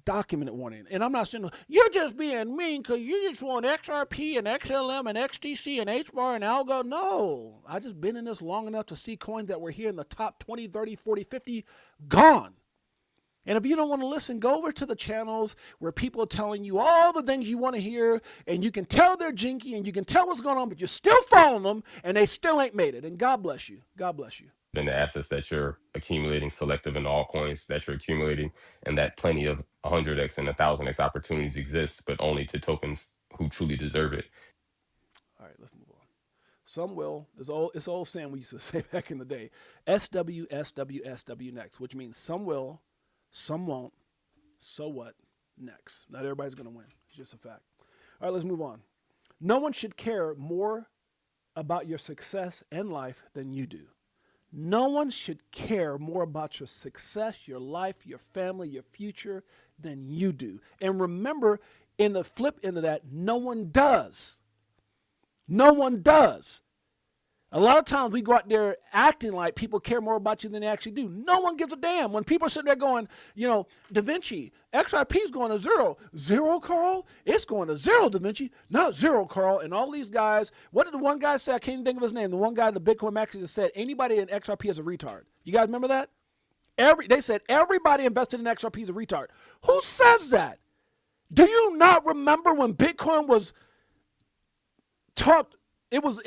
documented warning. And I'm not saying you're just being mean because you just want XRP and XLM and XDC and HBAR and Algo. No, I just been in this long enough to see coins that were here in the top 20, 30, 40, 50 gone. And if you don't want to listen, go over to the channels where people are telling you all the things you want to hear, and you can tell they're jinky and you can tell what's going on, but you're still following them and they still ain't made it. And God bless you. God bless you. And the assets that you're accumulating, selective in all coins that you're accumulating, and that plenty of 100x and 1000x opportunities exist, but only to tokens who truly deserve it. All right, let's move on. Some will. It's old saying we used to say back in the day. SW, SW, SW next, which means some will, some won't. So what? Next. Not everybody's going to win. It's just a fact. All right, let's move on. No one should care more about your success in life than you do. No one should care more about your success, your life, your family, your future than you do. And remember, in the flip end of that, no one does. No one does. A lot of times we go out there acting like people care more about you than they actually do. No one gives a damn. When people are sitting there going, Da Vinci, XRP is going to zero. Zero, Carl? It's going to zero, Da Vinci. Not zero, Carl. And all these guys, what did the one guy say? I can't even think of his name. The one guy in the Bitcoin Maxi that said, anybody in XRP is a retard. You guys remember that? They said everybody invested in XRP is a retard. Who says that? Do you not remember when Bitcoin was talked? It was,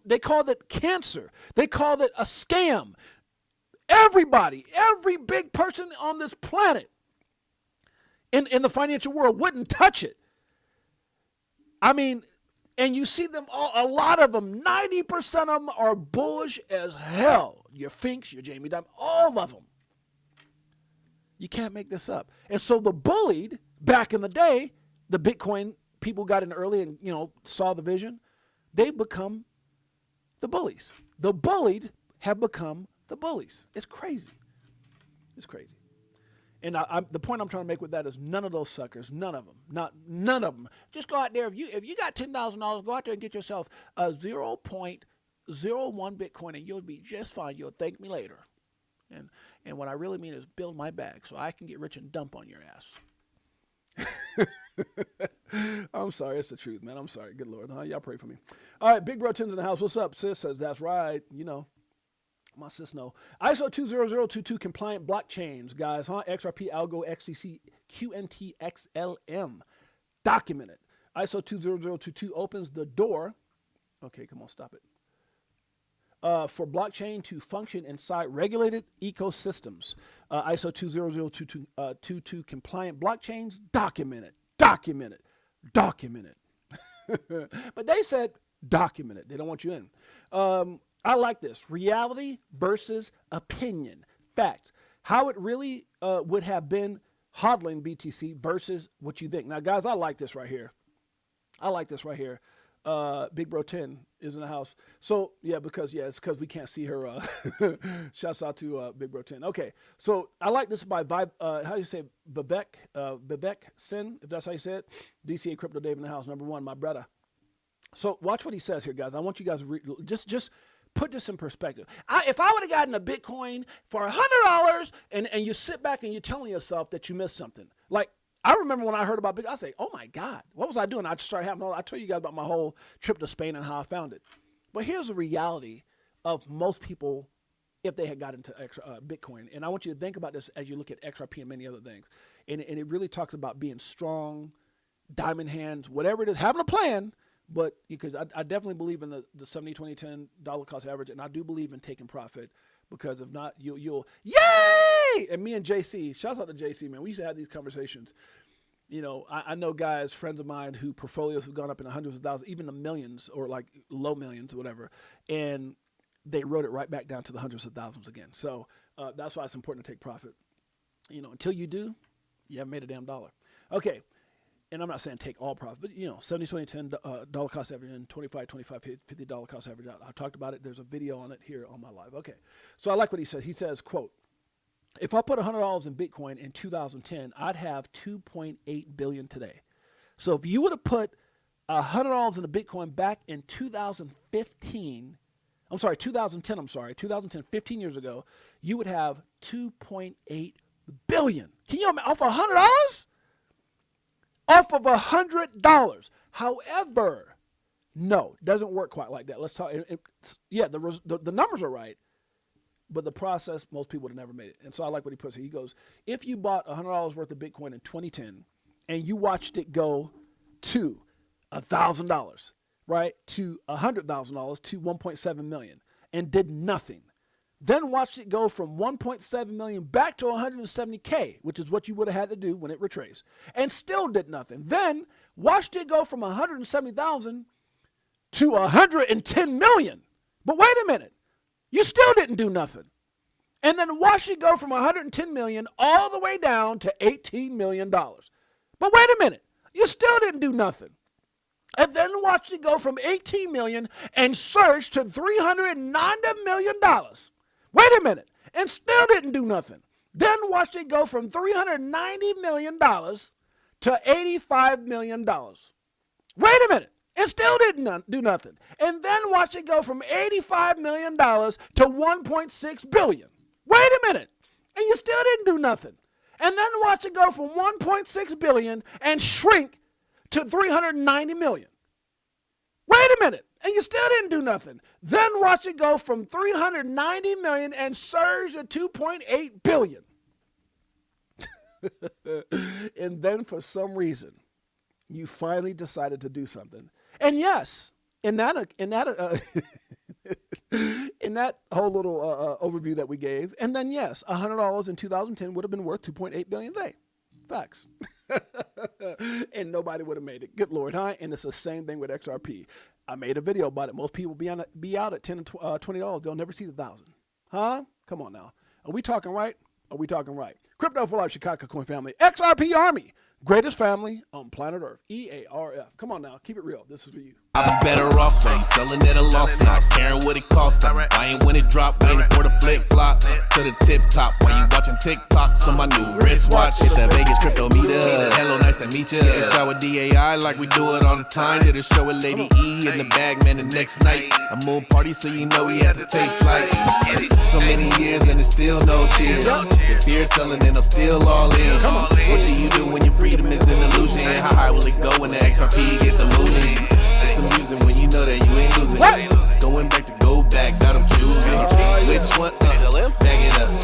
they called it cancer. They called it a scam. Everybody, every big person on this planet in the financial world wouldn't touch it. I mean, and you see them all, a lot of them, 90% of them are bullish as hell. Your Finks, your Jamie Dimon, all of them. You can't make this up. And so the bullied, back in the day, the Bitcoin people got in early and, saw the vision. They've become the bullies. The bullied have become the bullies. It's crazy. It's crazy. And the point I'm trying to make with that is none of those suckers, none of them, none of them. Just go out there. If you got $10,000, go out there and get yourself a 0.01 Bitcoin and you'll be just fine. You'll thank me later. And what I really mean is build my bag so I can get rich and dump on your ass. I'm sorry. It's the truth, man. I'm sorry. Good Lord. Huh? Y'all pray for me. All right. Big Bro Tim's in the house. What's up, sis? Says, that's right. You know, my sis know. ISO 20022 compliant blockchains, guys. Huh? XRP, Algo, XCC, QNT, XLM. Documented. ISO 20022 opens the door. Okay, come on. Stop it. For blockchain to function inside regulated ecosystems. ISO 20022 compliant blockchains, documented. But they said documented. They don't want you in. I like this. Reality versus opinion. Facts. How it really would have been hodling BTC versus what you think. Now, guys, I like this right here. Big Bro 10 is in the house. So, yeah, it's because we can't see her. Shouts out to Big Bro 10. Okay, so I like this by how do you say Vivek Sin, if that's how you say it. DCA Crypto Dave in the house, number one, my brother. So watch what he says here, guys. I want you guys to just put this in perspective. If I would have gotten a Bitcoin for $100 and you sit back and you're telling yourself that you missed something. Like, I remember when I heard about Bitcoin, I say, oh my God, what was I doing? I just started having I told you guys about my whole trip to Spain and how I found it. But here's the reality of most people if they had got into Bitcoin. And I want you to think about this as you look at XRP and many other things. And it really talks about being strong, diamond hands, whatever it is, having a plan. But because I definitely believe in the 70, 20, 10 dollar cost average. And I do believe in taking profit because if not, you'll yay! And me and JC, shouts out to JC, man. We used to have these conversations. You know, I know guys, friends of mine who portfolios have gone up in the hundreds of thousands, even the millions or like low millions or whatever. And they wrote it right back down to the hundreds of thousands again. So that's why it's important to take profit. You know, until you do, you haven't made a damn dollar. Okay. And I'm not saying take all profit, but, you know, 70, 20, 10 dollar cost average and 25, 50 dollar cost average. I talked about it. There's a video on it here on my live. Okay. So I like what he says. He says, quote, if I put $100 in Bitcoin in 2010, I'd have 2.8 billion today. So if you would have put $100 in a Bitcoin back in 2010, 15 years ago, you would have 2.8 billion. Can you imagine off $100? Off of $100. However, no, it doesn't work quite like that. Let's talk. Yeah, the numbers are right, but the process, most people would have never made it. And so I like what he puts here. He goes, if you bought $100 worth of Bitcoin in 2010 and you watched it go to $1,000, right, to $100,000 to 1.7 million and did nothing, then watched it go from 1.7 million back to 170K, which is what you would have had to do when it retraced, and still did nothing. Then watched it go from 170,000 to 110 million. But wait a minute, you still didn't do nothing. And then watched it go from 110 million all the way down to $18 million. But wait a minute, you still didn't do nothing. And then watched it go from 18 million and surge to $390 million. Wait a minute, and still didn't do nothing. Then watched it go from $390 million to $85 million. Wait a minute, and still didn't do nothing. And then watched it go from $85 million to $1.6 billion. Wait a minute, and you still didn't do nothing. And then watch it go from $1.6 billion and shrink to $390 million. Wait a minute, and you still didn't do nothing. Then watch it go from $390 million and surge to $2.8 billion. And then for some reason, you finally decided to do something. And yes, in that whole little overview that we gave, and then yes, $100 in 2010 would have been worth $2.8 billion today. Facts. And nobody would have made it. Good Lord, huh? And it's the same thing with XRP. I made a video about it. Most people be out at $10 and $20. They'll never see the 1,000. Huh? Come on now. Are we talking right? Are we talking right? Crypto for Life, Chicago Coin family. XRP Army. Greatest family on planet Earth. EARF. Come on now, keep it real. This is for you. I'll be better off when you selling at a loss, not caring what it costs. I ain't when it drop, waiting for the flip flop to the tip top. While you watching TikToks on my new wristwatch, hit that Vegas crypto meter. Hello, nice to meet ya. Shower DAI like we do it all the time. Did a show with Lady E in the bag, man. The next night, a moon party, so you know we had to take flight. So many years and it's still no cheers. The fear selling and I'm still all in. What do you do when your freedom is an illusion? How high will it go when the XRP get the mooning? It's amusing when you know that you ain't losing. Going back to go back, got them choosing. Which one? Bag it up.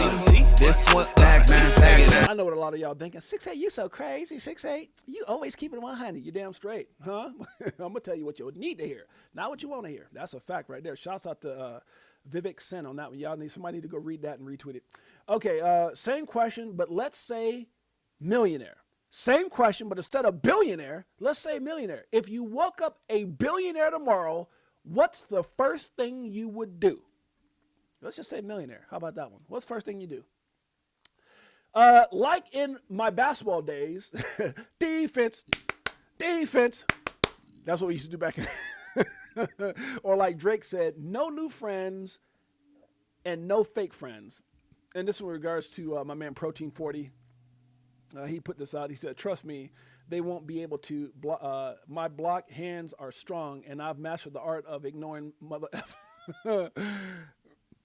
This one, bag it up. I know what a lot of y'all thinking. 6'8", you so crazy. 6'8", you always keep it 100. You damn straight, huh? I'm gonna tell you what you need to hear, not what you want to hear. That's a fact right there. Shouts out to Vivek Sen on that one. Y'all somebody need to go read that and retweet it. Okay, same question, but let's say millionaire. Same question, but instead of billionaire, let's say millionaire. If you woke up a billionaire tomorrow, what's the first thing you would do? Let's just say millionaire. How about that one? What's the first thing you do? Like in my basketball days, defense. That's what we used to do back in. Or like Drake said, no new friends and no fake friends. And this is in regards to my man Protein 40. He put this out. He said, trust me, they won't be able to. My block hands are strong, and I've mastered the art of ignoring mother F.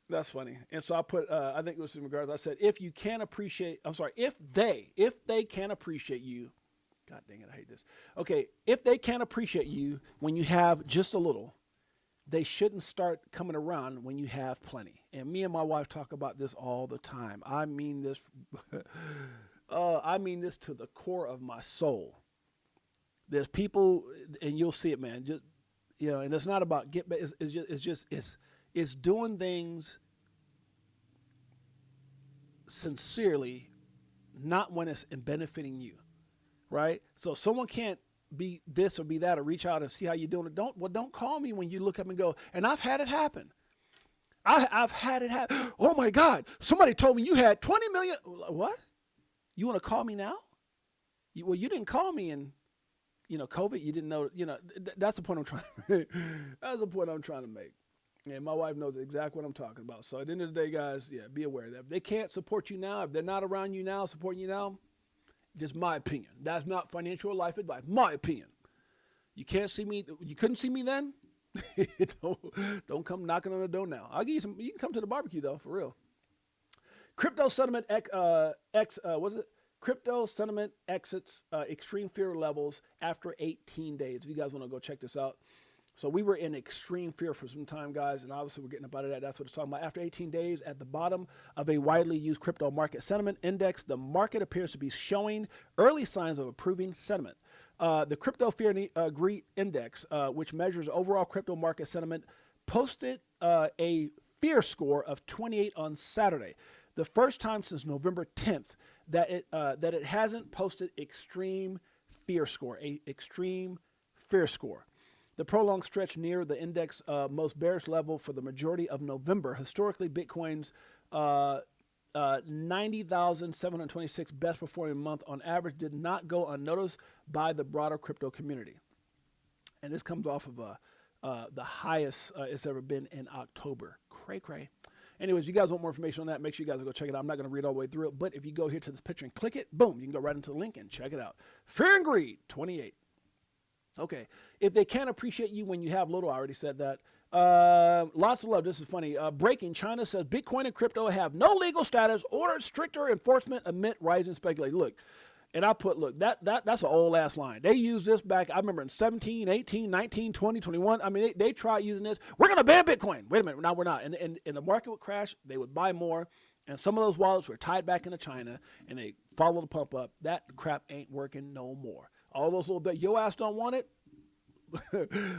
That's funny. And so I put, I think it was in regards, I said, if they can appreciate you, God dang it, I hate this. Okay, if they can appreciate you when you have just a little, they shouldn't start coming around when you have plenty. And me and my wife talk about this all the time. I mean this... I mean this to the core of my soul. There's people, and you'll see it, man. Just and it's not about get. It's doing things sincerely, not when it's benefiting you, right? So someone can't be this or be that or reach out and see how you're doing it. Don't call me when you look up and go. And I've had it happen. I've had it happen. Oh my God! Somebody told me you had 20 million. What? You want to call me now? Well, you didn't call me in, COVID. You didn't know, that's the point I'm trying to make. That's the point I'm trying to make. And my wife knows exactly what I'm talking about. So at the end of the day, guys, be aware of that. If they can't support you now, if they're not around you now, supporting you now, just my opinion. That's not financial life advice. My opinion. You can't see me. You couldn't see me then. Don't come knocking on the door now. I'll give you some. You can come to the barbecue though, for real. Crypto sentiment Crypto sentiment exits extreme fear levels after 18 days. If you guys want to go check this out. So we were in extreme fear for some time, guys, and obviously we're getting up out of that. That's what it's talking about. After 18 days, at the bottom of a widely used crypto market sentiment index, the market appears to be showing early signs of improving sentiment. The Crypto Fear Greed Index, which measures overall crypto market sentiment, posted a fear score of 28 on Saturday. The first time since November 10th that it hasn't posted extreme fear score, The prolonged stretch near the index most bearish level for the majority of November. Historically, Bitcoin's 90,726 best performing month on average did not go unnoticed by the broader crypto community. And this comes off of the highest it's ever been in October. Cray. Anyways, you guys want more information on that, make sure you guys go check it out. I'm not going to read all the way through it, but if you go here to this picture and click it, boom, you can go right into the link and check it out. Fear and Greed, 28. Okay, if they can't appreciate you when you have little, I already said that. Lots of love. This is funny. Breaking, China says Bitcoin and crypto have no legal status, ordered stricter enforcement amid rising speculation. Look, and I put, look, that's an old ass line. They used this back, I remember in 17, 18, 19, 20, 21. I mean, they tried using this. We're going to ban Bitcoin. Wait a minute. Now we're not. And the market would crash. They would buy more. And some of those wallets were tied back into China and they followed the pump up. That crap ain't working no more. All those little bit, your ass don't want it.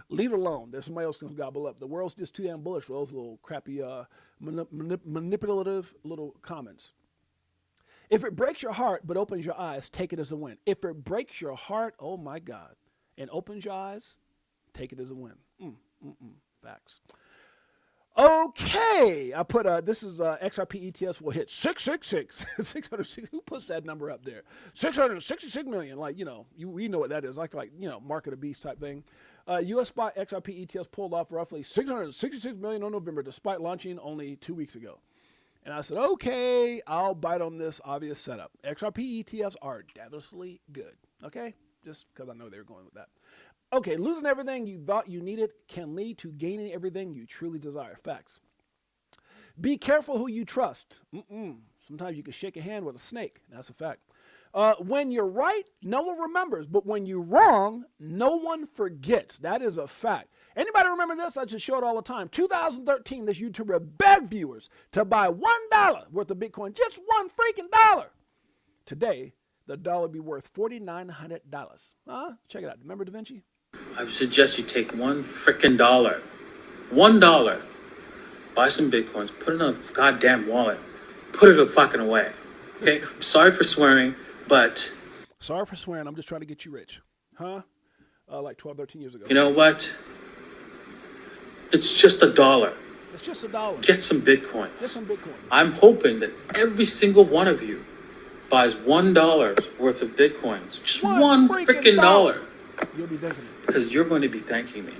Leave it alone. There's somebody else going to gobble up. The world's just too damn bullish for those little crappy, manipulative little comments. If it breaks your heart but opens your eyes, take it as a win. If it breaks your heart, oh my God, and opens your eyes, take it as a win. Facts. Okay, I put this is XRP ETFs will hit 666 660. Who puts that number up there? 666 million. Like, you know, we know what that is. Like you know, market of beast type thing. U.S. spot XRP ETFs pulled off roughly 666 million on November, despite launching only 2 weeks ago. And I said, okay, I'll bite on this obvious setup. XRP ETFs are devilishly good. Okay, just because I know they were going with that. Okay, losing everything you thought you needed can lead to gaining everything you truly desire. Facts. Be careful who you trust. Sometimes you can shake a hand with a snake. That's a fact. When you're right, no one remembers. But when you're wrong, no one forgets. That is a fact. Anybody remember this? I just show it all the time. 2013, this YouTuber begged viewers to buy $1 worth of Bitcoin. Just $1 freaking dollar. Today, the dollar would be worth $4,900. Check it out. Remember Da Vinci? I would suggest you take $1 freaking dollar. $1. Buy some Bitcoins. Put it in a goddamn wallet. Put it fucking away. Okay? I'm sorry for swearing, but... Sorry for swearing. I'm just trying to get you rich. Like 12, 13 years ago. You know what? It's just $1. It's just $1. Get some Bitcoin. Get some Bitcoin. I'm hoping that every single one of you buys $1 worth of Bitcoins. Just one freaking dollar. You'll be thanking me. Because you're going to be thanking me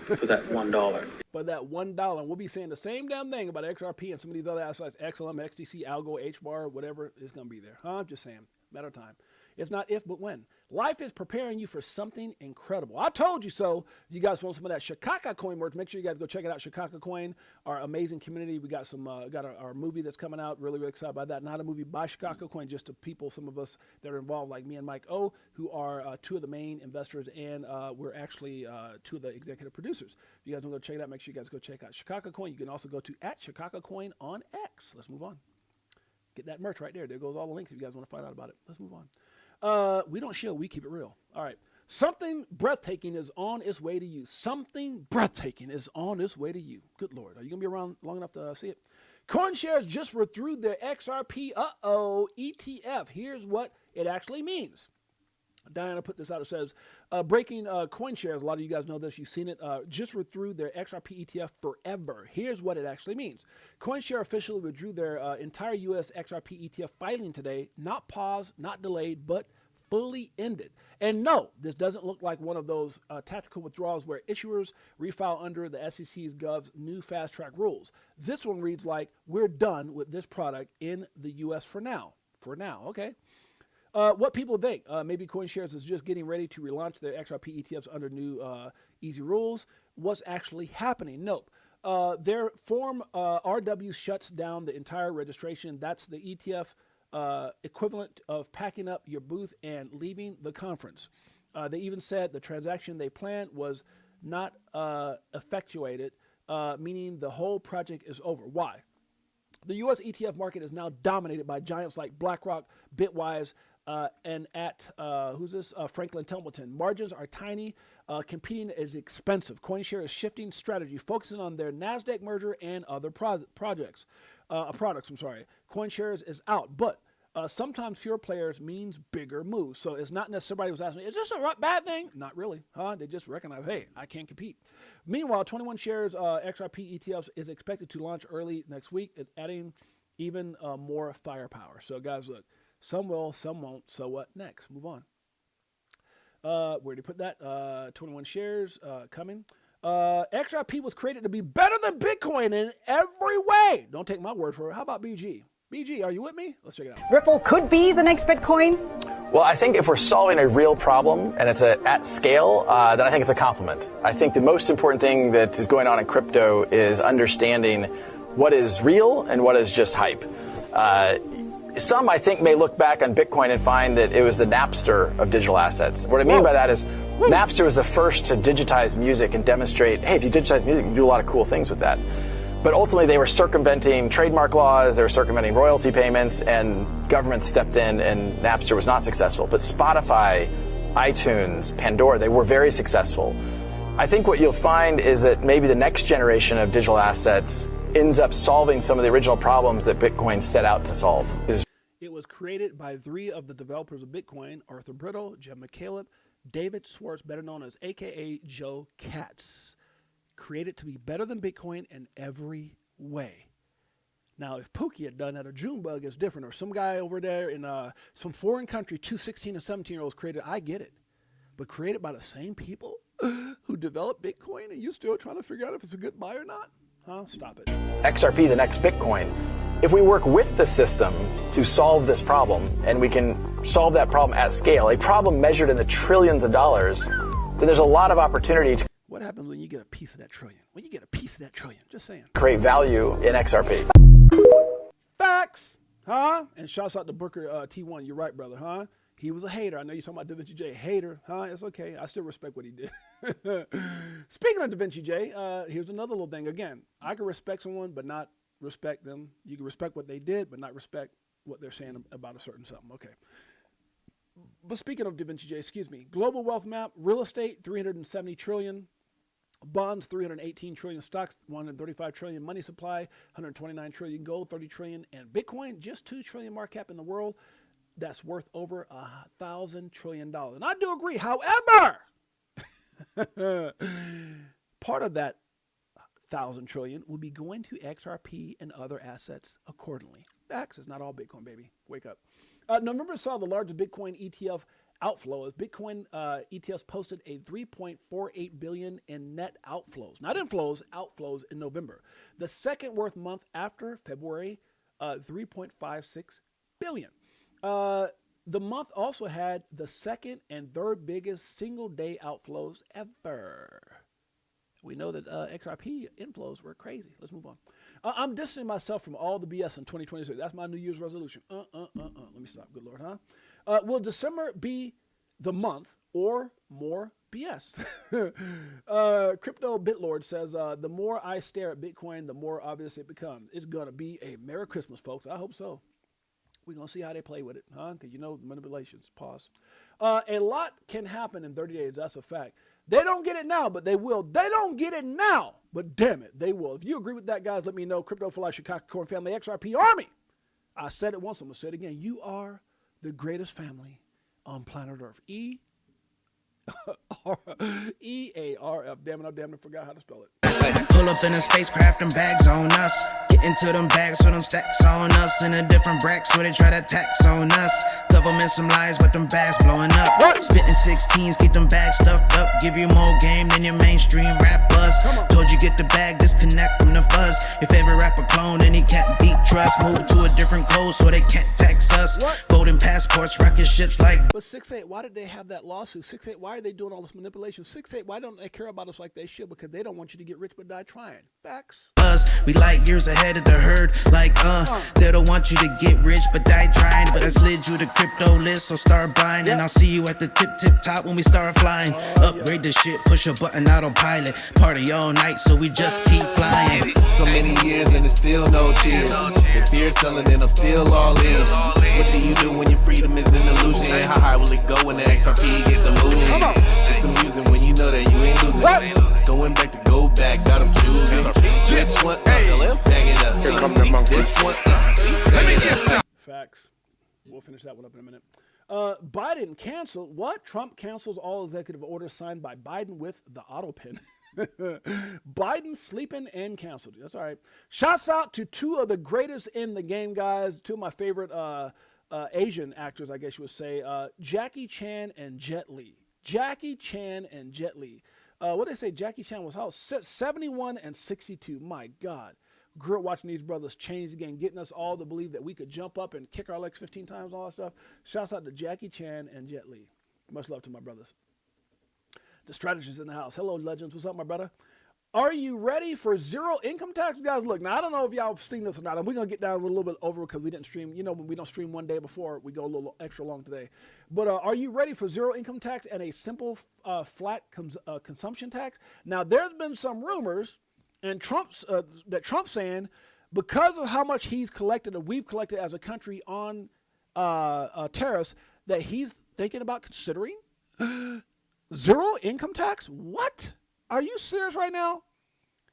for that $1. But that $1, and we'll be saying the same damn thing about XRP and some of these other assets, XLM, XDC, Algo, HBAR, whatever is going to be there. I'm just saying, matter of time. It's not if, but when. Life is preparing you for something incredible. I told you so. You guys want some of that Chicago coin merch? Make sure you guys go check it out. Chicago coin, our amazing community. We got some, got our movie that's coming out. Really, really excited about that. Not a movie by Chicago coin, just to people, some of us that are involved, like me and Mike O, who are two of the main investors, and we're actually two of the executive producers. If you guys want to go check it out, make sure you guys go check out Chicago coin. You can also go to @ChicagoCoin on X. Let's move on. Get that merch right there. There goes all the links if you guys want to find out about it. Let's move on. We don't shield, we keep it real. All right. Something breathtaking is on its way to you. Something breathtaking is on its way to you. Good Lord. Are you going to be around long enough to see it? CoinShares just withdrew their XRP ETF. Here's what it actually means. Diana put this out. It says, breaking CoinShares. A lot of you guys know this. You've seen it. Just withdrew their XRP ETF forever. Here's what it actually means. CoinShares officially withdrew their entire U.S. XRP ETF filing today. Not paused, not delayed, but fully ended. And no, this doesn't look like one of those tactical withdrawals where issuers refile under the SEC's Gov's new fast track rules. This one reads like, we're done with this product in the U.S. for now. For now, okay. What people think, maybe CoinShares is just getting ready to relaunch their XRP ETFs under new easy rules. What's actually happening? Nope. Their form RW shuts down the entire registration. That's the ETF equivalent of packing up your booth and leaving the conference. They even said the transaction they planned was not effectuated, meaning the whole project is over. Why? The U.S. ETF market is now dominated by giants like BlackRock, Bitwise, and Franklin Templeton. Margins are tiny. Competing is expensive. CoinShares is shifting strategy, focusing on their NASDAQ merger and other products. CoinShares is out, but sometimes fewer players means bigger moves. So it's not necessarily was asking, is this a bad thing? Not really. They just recognize, hey, I can't compete. Meanwhile, 21 shares XRP ETFs is expected to launch early next week, adding even more firepower. So guys, look, some will, some won't. So what next? Move on. Where did you put that? 21 shares coming. XRP was created to be better than Bitcoin in every way. Don't take my word for it. How about BG? BG, are you with me? Let's check it out. Ripple could be the next Bitcoin? Well, I think if we're solving a real problem and it's at scale, then I think it's a compliment. I think the most important thing that is going on in crypto is understanding what is real and what is just hype. Some, I think, may look back on Bitcoin and find that it was the Napster of digital assets. What I mean by that is Napster was the first to digitize music and demonstrate, hey, if you digitize music, you can do a lot of cool things with that. But ultimately, they were circumventing trademark laws, they were circumventing royalty payments, and government stepped in, and Napster was not successful. But Spotify, iTunes, Pandora, they were very successful. I think what you'll find is that maybe the next generation of digital assets ends up solving some of the original problems that Bitcoin set out to solve. It was created by 3 of the developers of Bitcoin, Arthur Brittle, Jim McCaleb, David Schwartz, better known as AKA Joe Katz. create it to be better than Bitcoin in every way. Now, if Pookie had done that, or Junebug is different, or some guy over there in some foreign country, 2 16 and 17-year-olds created, I get it. But created by the same people who developed Bitcoin, and you still trying to figure out if it's a good buy or not? Huh? Stop it. XRP, the next Bitcoin. If we work with the system to solve this problem, and we can solve that problem at scale, a problem measured in the trillions of dollars, then there's a lot of opportunity to What happens when you get a piece of that trillion? When you get a piece of that trillion, just saying. create value in XRP. Facts, huh? And shouts out to Booker T1. You're right, brother, huh? He was a hater. I know you're talking about Da Vinci J. Hater, huh? It's okay. I still respect what he did. Speaking of Da Vinci J, here's another little thing. Again, I can respect someone, but not respect them. You can respect what they did, but not respect what they're saying about a certain something. Okay. But speaking of Da Vinci J, excuse me. Global wealth map, real estate, 370 trillion. Bonds, 318 trillion. Stocks, 135 trillion. Money supply, 129 trillion. Gold, 30 trillion. And Bitcoin, just 2 trillion market cap in the world. That's worth over $1,000 trillion. And I do agree. However, part of that 1,000 trillion will be going to XRP and other assets accordingly. Facts. It's not all Bitcoin, baby. Wake up. November saw the largest Bitcoin ETF outflow as Bitcoin ETFs posted a 3.48 billion in net outflows, not inflows, outflows in November. The second worst month after February, 3.56 billion. The month also had the second and third biggest single day outflows ever. We know that XRP inflows were crazy. Let's move on. I'm distancing myself from all the BS in 2026. That's my New Year's resolution. Let me stop. Good Lord, huh? Will December be the month or more BS? Crypto Bitlord says, the more I stare at Bitcoin, the more obvious it becomes. It's going to be a Merry Christmas, folks. I hope so. We're going to see how they play with it, huh? Because you know the manipulations. Pause. A lot can happen in 30 days. That's a fact. They don't get it now, but they will. They don't get it now, but damn it, they will. If you agree with that, guys, let me know. Crypto for Life, Chicago Corn Family, XRP Army. I said it once. I'm going to say it again. You are the greatest family on planet Earth. E-A-R-F. Damn it, I damn it forgot how to spell it. Pull up in a spacecraft, them bags on us. Get into them bags, so them stacks on us. In a different bracks, where they try to tax on us. Government some lies, but them bags blowing up. Spitting 16s, keep them bags stuffed up. Give you more game than your mainstream rappers. Told you get the bag, disconnect from the fuzz. Your favorite rapper clone, and he can't beat trust. Move to a different code, so they can't tax us. Golden passports, rocket ships like. But 6-8, why did they have that lawsuit? 6-8, why are they doing all this manipulation? 6-8, why don't they care about us like they should? Because they don't want you to get rich but die trying. Facts. We like years ahead of the herd, like they don't want you to get rich but die trying. But I slid you the crypto list, so start buying. And I'll see you at the tip top when we start flying. Upgrade the shit, push a button, autopilot. Party all night, so we just keep flying. So many years and it's still no cheers. If fear's selling, then I'm still all in. What do you do when your freedom is an illusion? How high will it go when the XRP get the moving? It's amusing when you know that you ain't losing. Going back to go back, got them choosing. Next one, bag it up. Here come the monkey. This one, let me get some. Facts. We'll finish that one up in a minute. Biden canceled. What? Trump cancels all executive orders signed by Biden with the auto pen. Biden sleeping and canceled. That's all right. Shouts out to two of the greatest in the game, guys. Two of my favorite Asian actors, I guess you would say. Jackie Chan and Jet Li. Jackie Chan and Jet Li. What did they say? Jackie Chan was how? 71 and 62. My God. Grew up watching these brothers change the game, getting us all to believe that we could jump up and kick our legs 15 times, all that stuff. Shouts out to Jackie Chan and Jet Li. Much love to my brothers. The strategist in the house. Hello, legends. What's up, my brother? Are you ready for zero income tax? Guys, look, now I don't know if y'all have seen this or not, and we're going to get down a little bit over because we didn't stream. You know, when we don't stream one day before, we go a little extra long today. But are you ready for zero income tax and a simple flat consumption tax? Now, there's been some rumors and Trump's saying because of how much he's collected and we've collected as a country on tariffs, that he's thinking about considering zero income tax. What? Are you serious right now?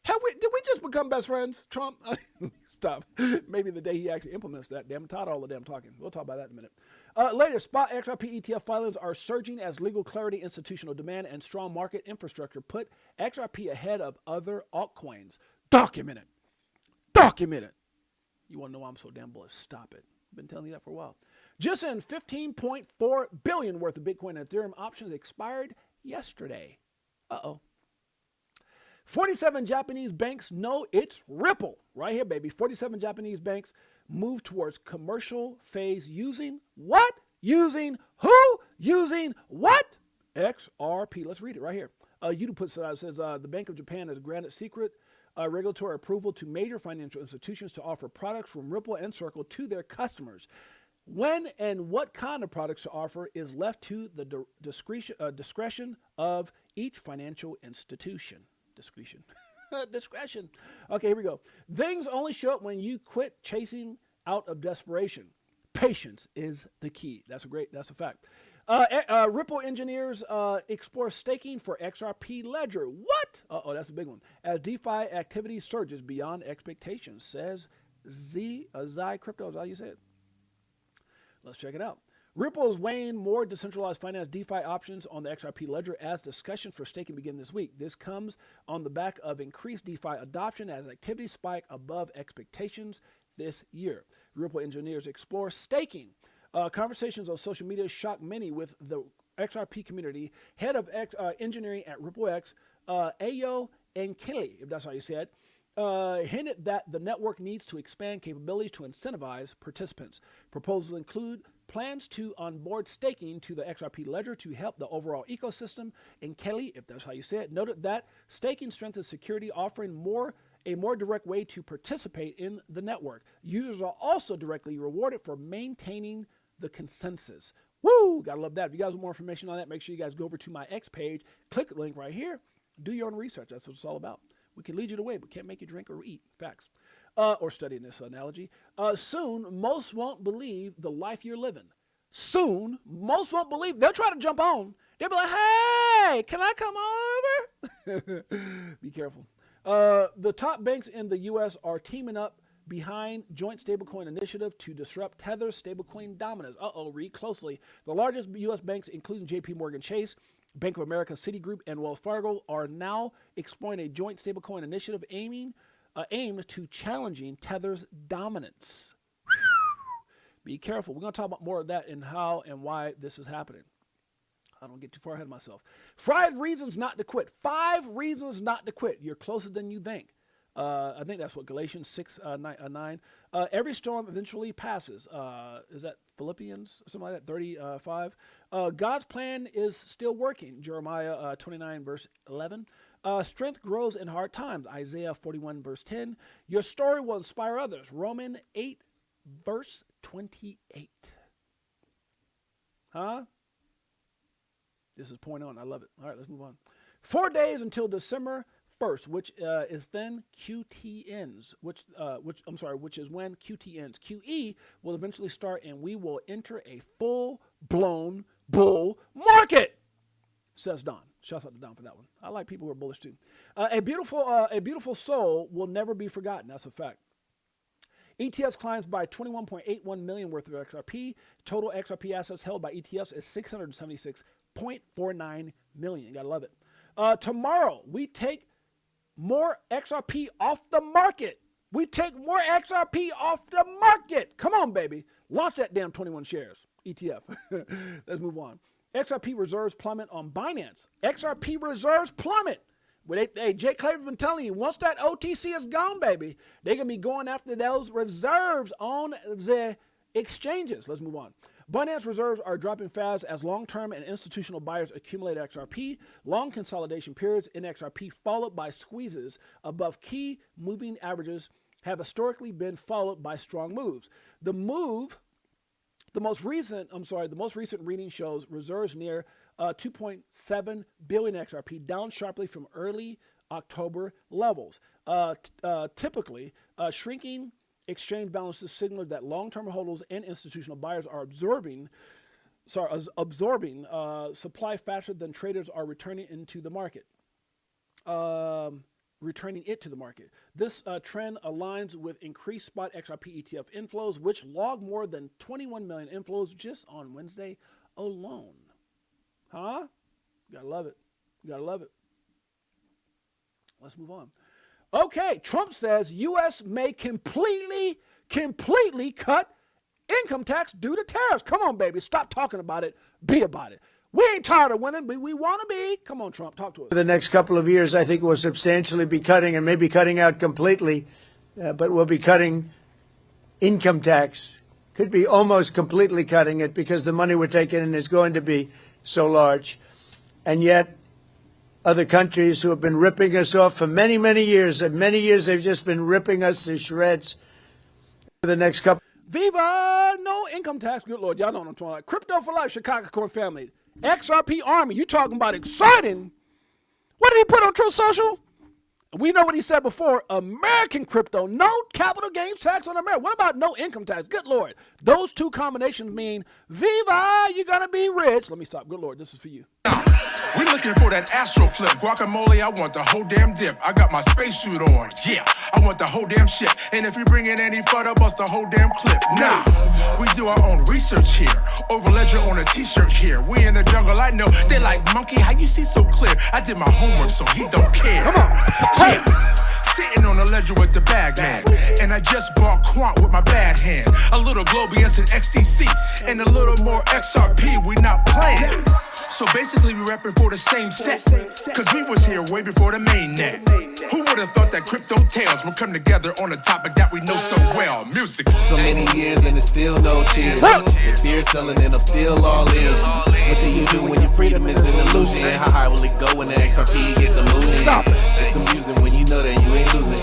Did we just become best friends, Trump? Stop. Maybe the day he actually implements that. Damn, I'm tired of all the damn talking. We'll talk about that in a minute. Later, spot XRP ETF filings are surging as legal clarity, institutional demand, and strong market infrastructure put XRP ahead of other altcoins. Document it. Document it. You want to know why I'm so damn bullish? Stop it. I've been telling you that for a while. Just in $15.4 billion worth of Bitcoin and Ethereum options expired yesterday. Uh-oh. 47 Japanese banks know it's Ripple. Right here, baby. 47 Japanese banks move towards commercial phase using what? Using who? Using what? XRP. Let's read it right here. YouTube puts it out. It says the Bank of Japan has granted secret regulatory approval to major financial institutions to offer products from Ripple and Circle to their customers. When and what kind of products to offer is left to the discretion of each financial institution. Discretion. Discretion. Okay, here we go. Things only show up when you quit chasing out of desperation. Patience is the key. That's a fact. Ripple engineers explore staking for XRP Ledger. What? Uh-oh, that's a big one. As DeFi activity surges beyond expectations, says Zai Crypto. Is that how you say it? Let's check it out. Ripple is weighing more decentralized finance DeFi options on the XRP Ledger as discussions for staking begin this week. This comes on the back of increased DeFi adoption as activity spike above expectations this year. Ripple engineers explore staking. Conversations on social media shocked many, with the XRP community head of engineering at RippleX, Ayo Nkele, if that's how you say it, hinted that the network needs to expand capabilities to incentivize participants. Proposals include plans to onboard staking to the XRP Ledger to help the overall ecosystem. And Kelly, if that's how you say it, noted that staking strengthens security, offering a more direct way to participate in the network. Users are also directly rewarded for maintaining the consensus. Woo! Gotta love that. If you guys want more information on that, make sure you guys go over to my X page, click the link right here, do your own research. That's what it's all about. We can lead you the way, but can't make you drink or eat. Facts. Or study in this analogy. Soon, most won't believe the life you're living. Soon, most won't believe. They'll try to jump on. They'll be like, hey, can I come over? Be careful. The top banks in the U.S. are teaming up behind joint stablecoin initiative to disrupt Tether's stablecoin dominance. Read closely. The largest U.S. banks, including J.P. Morgan Chase, Bank of America, Citigroup, and Wells Fargo, are now exploring a joint stablecoin initiative aimed to challenging Tether's dominance. Be careful. We're going to talk about more of that and how and why this is happening. I don't get too far ahead of myself. 5 reasons not to quit. 5 reasons not to quit. You're closer than you think. I think that's what Galatians 6:9. Every storm eventually passes. Is that Philippians or something like that? 35. God's plan is still working. Jeremiah 29 verse 11. Strength grows in hard times. Isaiah 41 verse 10. Your story will inspire others. Romans 8 verse 28. Huh? This is point on. I love it. All right, let's move on. 4 days until December 1st, which is then QT ends, which is when QT ends. QE will eventually start, and we will enter a full-blown bull market, says Don. Shouts out to Don for that one. I like people who are bullish too. A beautiful soul will never be forgotten. That's a fact. ETFs climbs by 21.81 million worth of XRP. Total XRP assets held by ETFs is 676.49 million. Gotta love it. Tomorrow we take more XRP off the market. We take more XRP off the market. Come on, baby. Launch that damn 21 shares ETF. Let's move on. XRP reserves plummet on Binance. XRP reserves plummet. Hey, Jay Claver's been telling you, once that OTC is gone, baby, they're going to be going after those reserves on the exchanges. Let's move on. Binance reserves are dropping fast as long-term and institutional buyers accumulate XRP. Long consolidation periods in XRP followed by squeezes above key moving averages have historically been followed by strong moves. The most recent reading shows reserves near 2.7 billion XRP, down sharply from early October levels. Typically, shrinking exchange balances signal that long-term holders and institutional buyers are absorbing supply faster than traders are returning into the market. returning it to the market. This trend aligns with increased spot XRP ETF inflows, which logged more than 21 million inflows just on Wednesday alone. Huh? You gotta love it. You gotta love it. Let's move on. Okay, Trump says U.S. may completely cut income tax due to tariffs. Come on, baby. Stop talking about it. Be about it. We ain't tired of winning, but we want to be. Come on, Trump. Talk to us. For the next couple of years, I think we'll substantially be cutting, and maybe cutting out completely, but we'll be cutting income tax. Could be almost completely cutting it because the money we're taking in is going to be so large. And yet, other countries who have been ripping us off for many, many years, and many years they've just been ripping us to shreds. For the next couple. Viva no income tax. Good Lord, y'all know what I'm talking about. Crypto for life, Chicago core family. XRP Army, you talking about exciting. What did he put on Truth Social? We know what he said before. American crypto, no capital gains tax on America. What about no income tax? Good Lord. Those two combinations mean, Viva, you're going to be rich. Let me stop. Good Lord, this is for you. We looking for that astro flip. Guacamole, I want the whole damn dip. I got my spacesuit on. Yeah, I want the whole damn shit. And if you bring in any further, bust the whole damn clip. Nah, we do our own research here. Over ledger on a t-shirt here. We in the jungle, I know. They like, monkey, how you see so clear? I did my homework, so he don't care. Come on. Yeah. Sitting on the ledger with the bag man. And I just bought Quant with my bad hand. A little Globians and XDC. And a little more XRP, we not playing. So basically we repping for the same set. Cause we was here way before the main net. Who would have thought that crypto tales would come together on a topic that we know so well? Music. So many years and it's still no cheers. If you're selling and I'm still all in. What do you do when your freedom is an illusion? How high will it go when the XRP get the moon? Stop it. It's amusing when you know that you ain't losing.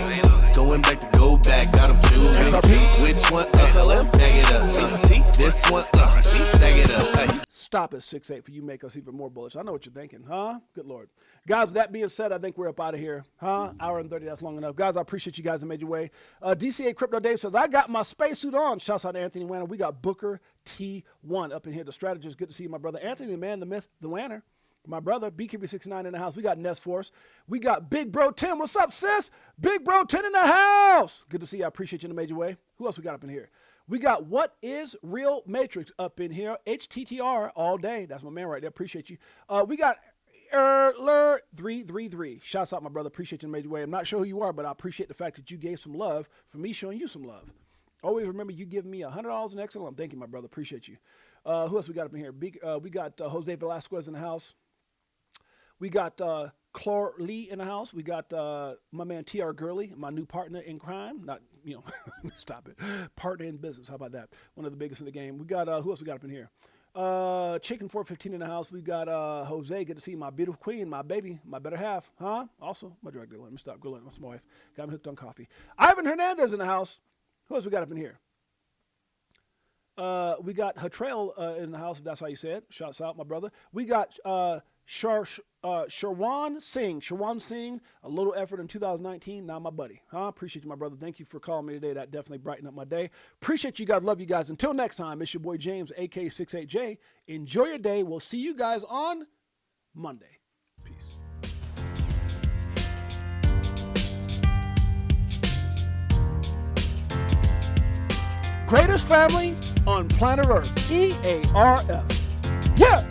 Going back to go back, got them choosing. XRP? Which one? SLM? Bag it up. BT? This one? Stack it up. Hey. Stop at 6'8" for you make us even more bullish. I know what you're thinking, huh? Good Lord. Guys, that being said, I think we're up out of here, huh? Hour and 30, that's long enough. Guys, I appreciate you guys that made your way. DCA Crypto Dave says, I got my spacesuit on. Shouts out to Anthony Wanner. We got Booker T1 up in here, the strategist. Good to see you, my brother. Anthony, the man, the myth, the Wanner. My brother, BKB69 in the house. We got Nest Force. We got Big Bro 10. What's up, sis? Big Bro 10 in the house. Good to see you. I appreciate you in a major way. Who else we got up in here? We got What is Real Matrix up in here. HTTR all day. That's my man right there. Appreciate you. We got Erler333. Shouts out, my brother. Appreciate you in a major way. I'm not sure who you are, but I appreciate the fact that you gave some love for me showing you some love. Always remember you give me $100 an extra lump. Thank you, my brother. Appreciate you. Who else we got up in here? We got Jose Velasquez in the house. We got Clore Lee in the house. We got my man T.R. Gurley, my new partner in crime. Not, stop it. Partner in business. How about that? One of the biggest in the game. We got, who else we got up in here? Chicken 415 in the house. We got Jose. Good to see you, my beautiful queen, my baby, my better half. Huh? Also, my drug dealer. Let me stop. Go let my wife. Got me hooked on coffee. Ivan Hernandez in the house. Who else we got up in here? We got Hatrail in the house, if that's how you say it. Shouts out, my brother. We got Sharwan Singh, a little effort in 2019. Now my buddy. Appreciate you, my brother. Thank you for calling me today. That definitely brightened up my day. Appreciate you guys. Love you guys. Until next time, it's your boy James, AK68J. Enjoy your day. We'll see you guys on Monday. Peace. Greatest family on planet Earth. EARF. Yeah.